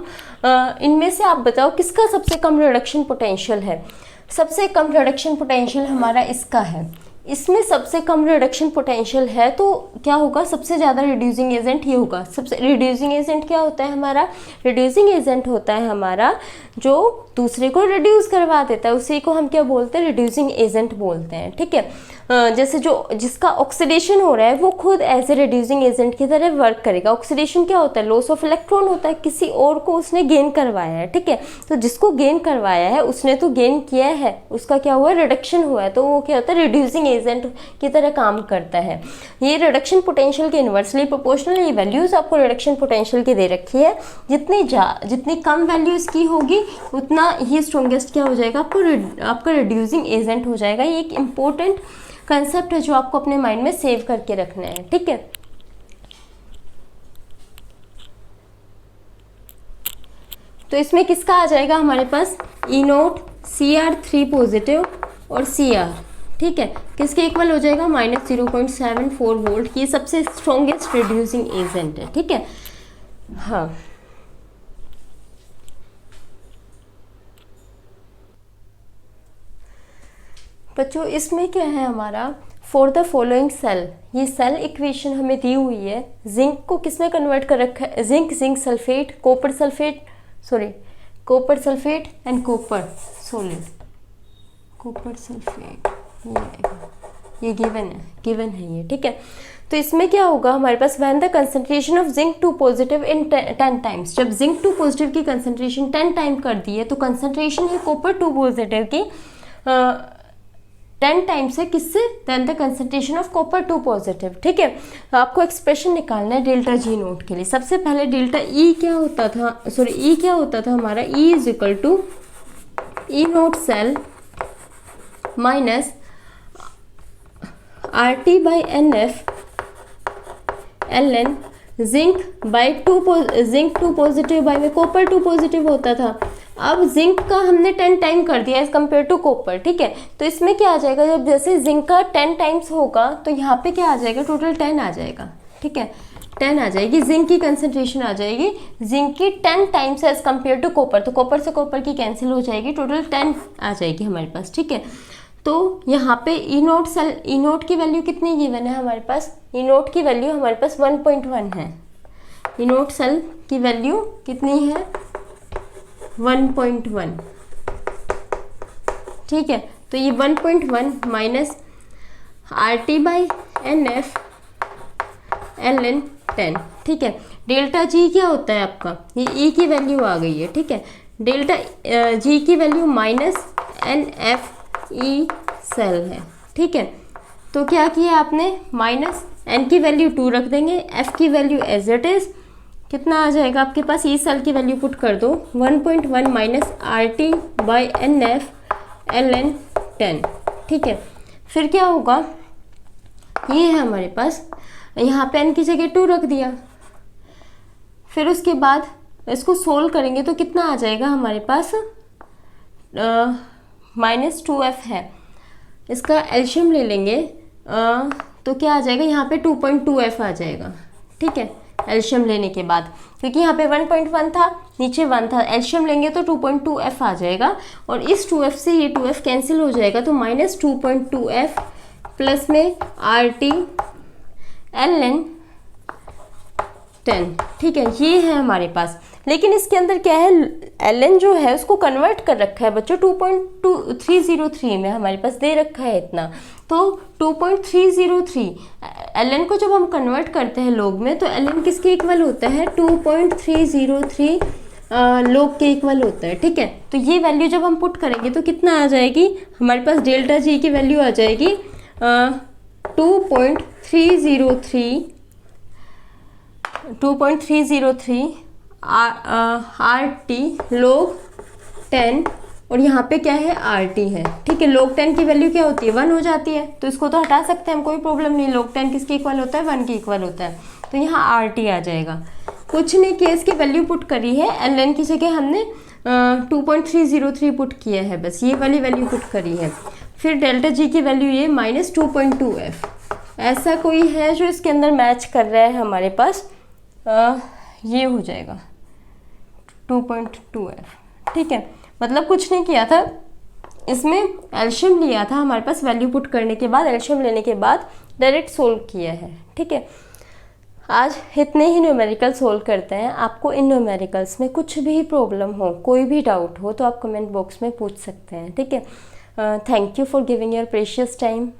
इनमें से आप बताओ किसका सबसे कम रिडक्शन पोटेंशियल है। सबसे कम रिडक्शन पोटेंशियल हमारा इसका है, इसमें सबसे कम रिडक्शन पोटेंशियल है, तो क्या होगा, सबसे ज़्यादा रिड्यूसिंग एजेंट ये होगा। सबसे रिड्यूसिंग एजेंट क्या होता है हमारा, रिड्यूसिंग एजेंट होता है हमारा जो दूसरे को रिड्यूस करवा देता है, उसी को हम क्या बोलते हैं, रिड्यूसिंग एजेंट बोलते हैं। ठीक है, जैसे जो जिसका ऑक्सीडेशन हो रहा है वो खुद एज ए रिड्यूसिंग एजेंट की तरह वर्क करेगा। ऑक्सीडेशन क्या होता है? लॉस ऑफ इलेक्ट्रॉन होता है, किसी और को उसने गेन करवाया है, ठीक है। तो जिसको गेन करवाया है उसने तो गेन किया है, उसका क्या हुआ? रिडक्शन हुआ है, तो वो क्या होता है? रिड्यूसिंग एजेंट की तरह काम करता है। ये रिडक्शन पोटेंशियल के इन्वर्सली प्रोपोर्शनल, ये वैल्यूज़ आपको रिडक्शन पोटेंशियल की दे रखी है। जितनी कम वैल्यू इसकी होगी उतना ही स्ट्रॉन्गेस्ट क्या हो जाएगा? आपका रिड्यूसिंग एजेंट हो जाएगा। ये एक इम्पोर्टेंट कंसेप्ट है जो आपको अपने माइंड में सेव करके रखना है, ठीक है। तो इसमें किसका आ जाएगा हमारे पास? E0 Cr3 पॉजिटिव और Cr, ठीक है, किसके इक्वल हो जाएगा? -0.74 वोल्ट। ये सबसे स्ट्रॉन्गेस्ट रिड्यूसिंग एजेंट है, ठीक है। हाँ, बच्चों इसमें क्या है हमारा? फॉर द फॉलोइंग सेल, ये सेल इक्वेशन हमें दी हुई है। जिंक को किस में कन्वर्ट कर रखा है? Zinc sulphate, copper sulphate and copper solid, copper sulphate, ये गिवन है ये, ठीक है। तो इसमें क्या होगा हमारे पास? When the concentration of zinc 2 positive in 10 times, जब जिंक 2 पॉजिटिव की कंसंट्रेशन 10 टाइम कर दी है तो कंसंट्रेशन है कॉपर 2 पॉजिटिव की 10 टाइम्स है, किससे? Then the concentration of copper 2 positive, ठीक है। आपको एक्सप्रेशन निकालना है डेल्टा जी नोट के लिए। सबसे पहले डेल्टा ई क्या होता था हमारा? E is equal to E note cell minus R T by N F L N zinc by zinc 2 positive by में कॉपर 2 पॉजिटिव होता था। अब जिंक का हमने 10 टाइम कर दिया एज कम्पेयर टू कॉपर, ठीक है। तो इसमें क्या आ जाएगा? जब जैसे जिंक का 10 टाइम्स होगा तो यहाँ पे क्या आ जाएगा? टोटल 10 आ जाएगा, ठीक है, 10 आ जाएगी। जिंक की कंसंट्रेशन आ जाएगी जिंक की 10 times as compare to copper, तो कॉपर से कॉपर की कैंसिल हो जाएगी, टोटल 10 आ जाएगी हमारे पास, ठीक है। तो यहाँ पे ई नोट की वैल्यू कितनी गिवन है हमारे पास? ई नोट की वैल्यू हमारे पास 1.1 है। ई नोट सेल की वैल्यू कितनी है? 1.1, ठीक है। तो ये 1.1 minus R T by N F L n 10, ठीक है। डेल्टा जी क्या होता है आपका? ये ई की वैल्यू आ गई है, ठीक है। डेल्टा जी की value minus n F E cell है, ठीक है। तो क्या किया आपने? माइनस एन की वैल्यू 2 रख देंगे, एफ की वैल्यू एज इट इज, कितना आ जाएगा आपके पास? ई सेल की वैल्यू पुट कर दो, 1.1 minus R T by N F L n 10, ठीक है। फिर क्या होगा? ये है हमारे पास, यहाँ पे एन की जगह 2 रख दिया। फिर उसके बाद इसको सोल्व करेंगे तो कितना आ जाएगा हमारे पास? -2f है। इसका एल्शियम ले लेंगे तो क्या आ जाएगा? यहाँ पे 2.2f आ जाएगा, ठीक है, एल्शियम लेने के बाद, क्योंकि यहाँ पे 1.1 था, नीचे 1 था, एल्शियम लेंगे तो 2.2f आ जाएगा। और इस 2f से ये 2f कैंसिल हो जाएगा, तो -2.2f प्लस में आर टी एल एन 10, ठीक है, ये है हमारे पास। लेकिन इसके अंदर क्या है? एल एन जो है उसको कन्वर्ट कर रखा है बच्चों 2.303 में, हमारे पास दे रखा है इतना। तो 2.303 एल एन को जब हम कन्वर्ट करते हैं लोग में, तो एल एन किसके इक्वल होता है? 2.303 लोग के इक्वल होता है, ठीक है। तो ये वैल्यू जब हम पुट करेंगे तो कितना आ जाएगी हमारे पास? डेल्टा जी की वैल्यू आ जाएगी 2.303 आर टी log 10, और यहाँ पे क्या है? आर टी है, ठीक है। log 10 की वैल्यू क्या होती है? 1 हो जाती है, तो इसको तो हटा सकते हैं हम, कोई प्रॉब्लम नहीं। log 10 किसके इक्वल होता है? 1 के इक्वल होता है, तो यहाँ आर टी आ जाएगा। कुछ नहीं किया, इसकी वैल्यू पुट करी है, एल एन की जगह हमने 2.303 पुट किया है, बस ये वाली वैल्यू पुट करी है। फिर डेल्टा जी की वैल्यू ये -2.2f, ऐसा कोई है जो इसके अंदर मैच कर रहा है हमारे पास, ये हो जाएगा 2.2f, ठीक है। मतलब कुछ नहीं किया था, इसमें एल्शियम लिया था हमारे पास, वैल्यू पुट करने के बाद, एल्शियम लेने के बाद डायरेक्ट सोल्व किया है, ठीक है। आज इतने ही न्यूमेरिकल सोल्व करते हैं। आपको इन न्यूमेरिकल्स में कुछ भी प्रॉब्लम हो, कोई भी डाउट हो, तो आप कमेंट बॉक्स में पूछ सकते हैं, ठीक है। Thank you for giving your precious time.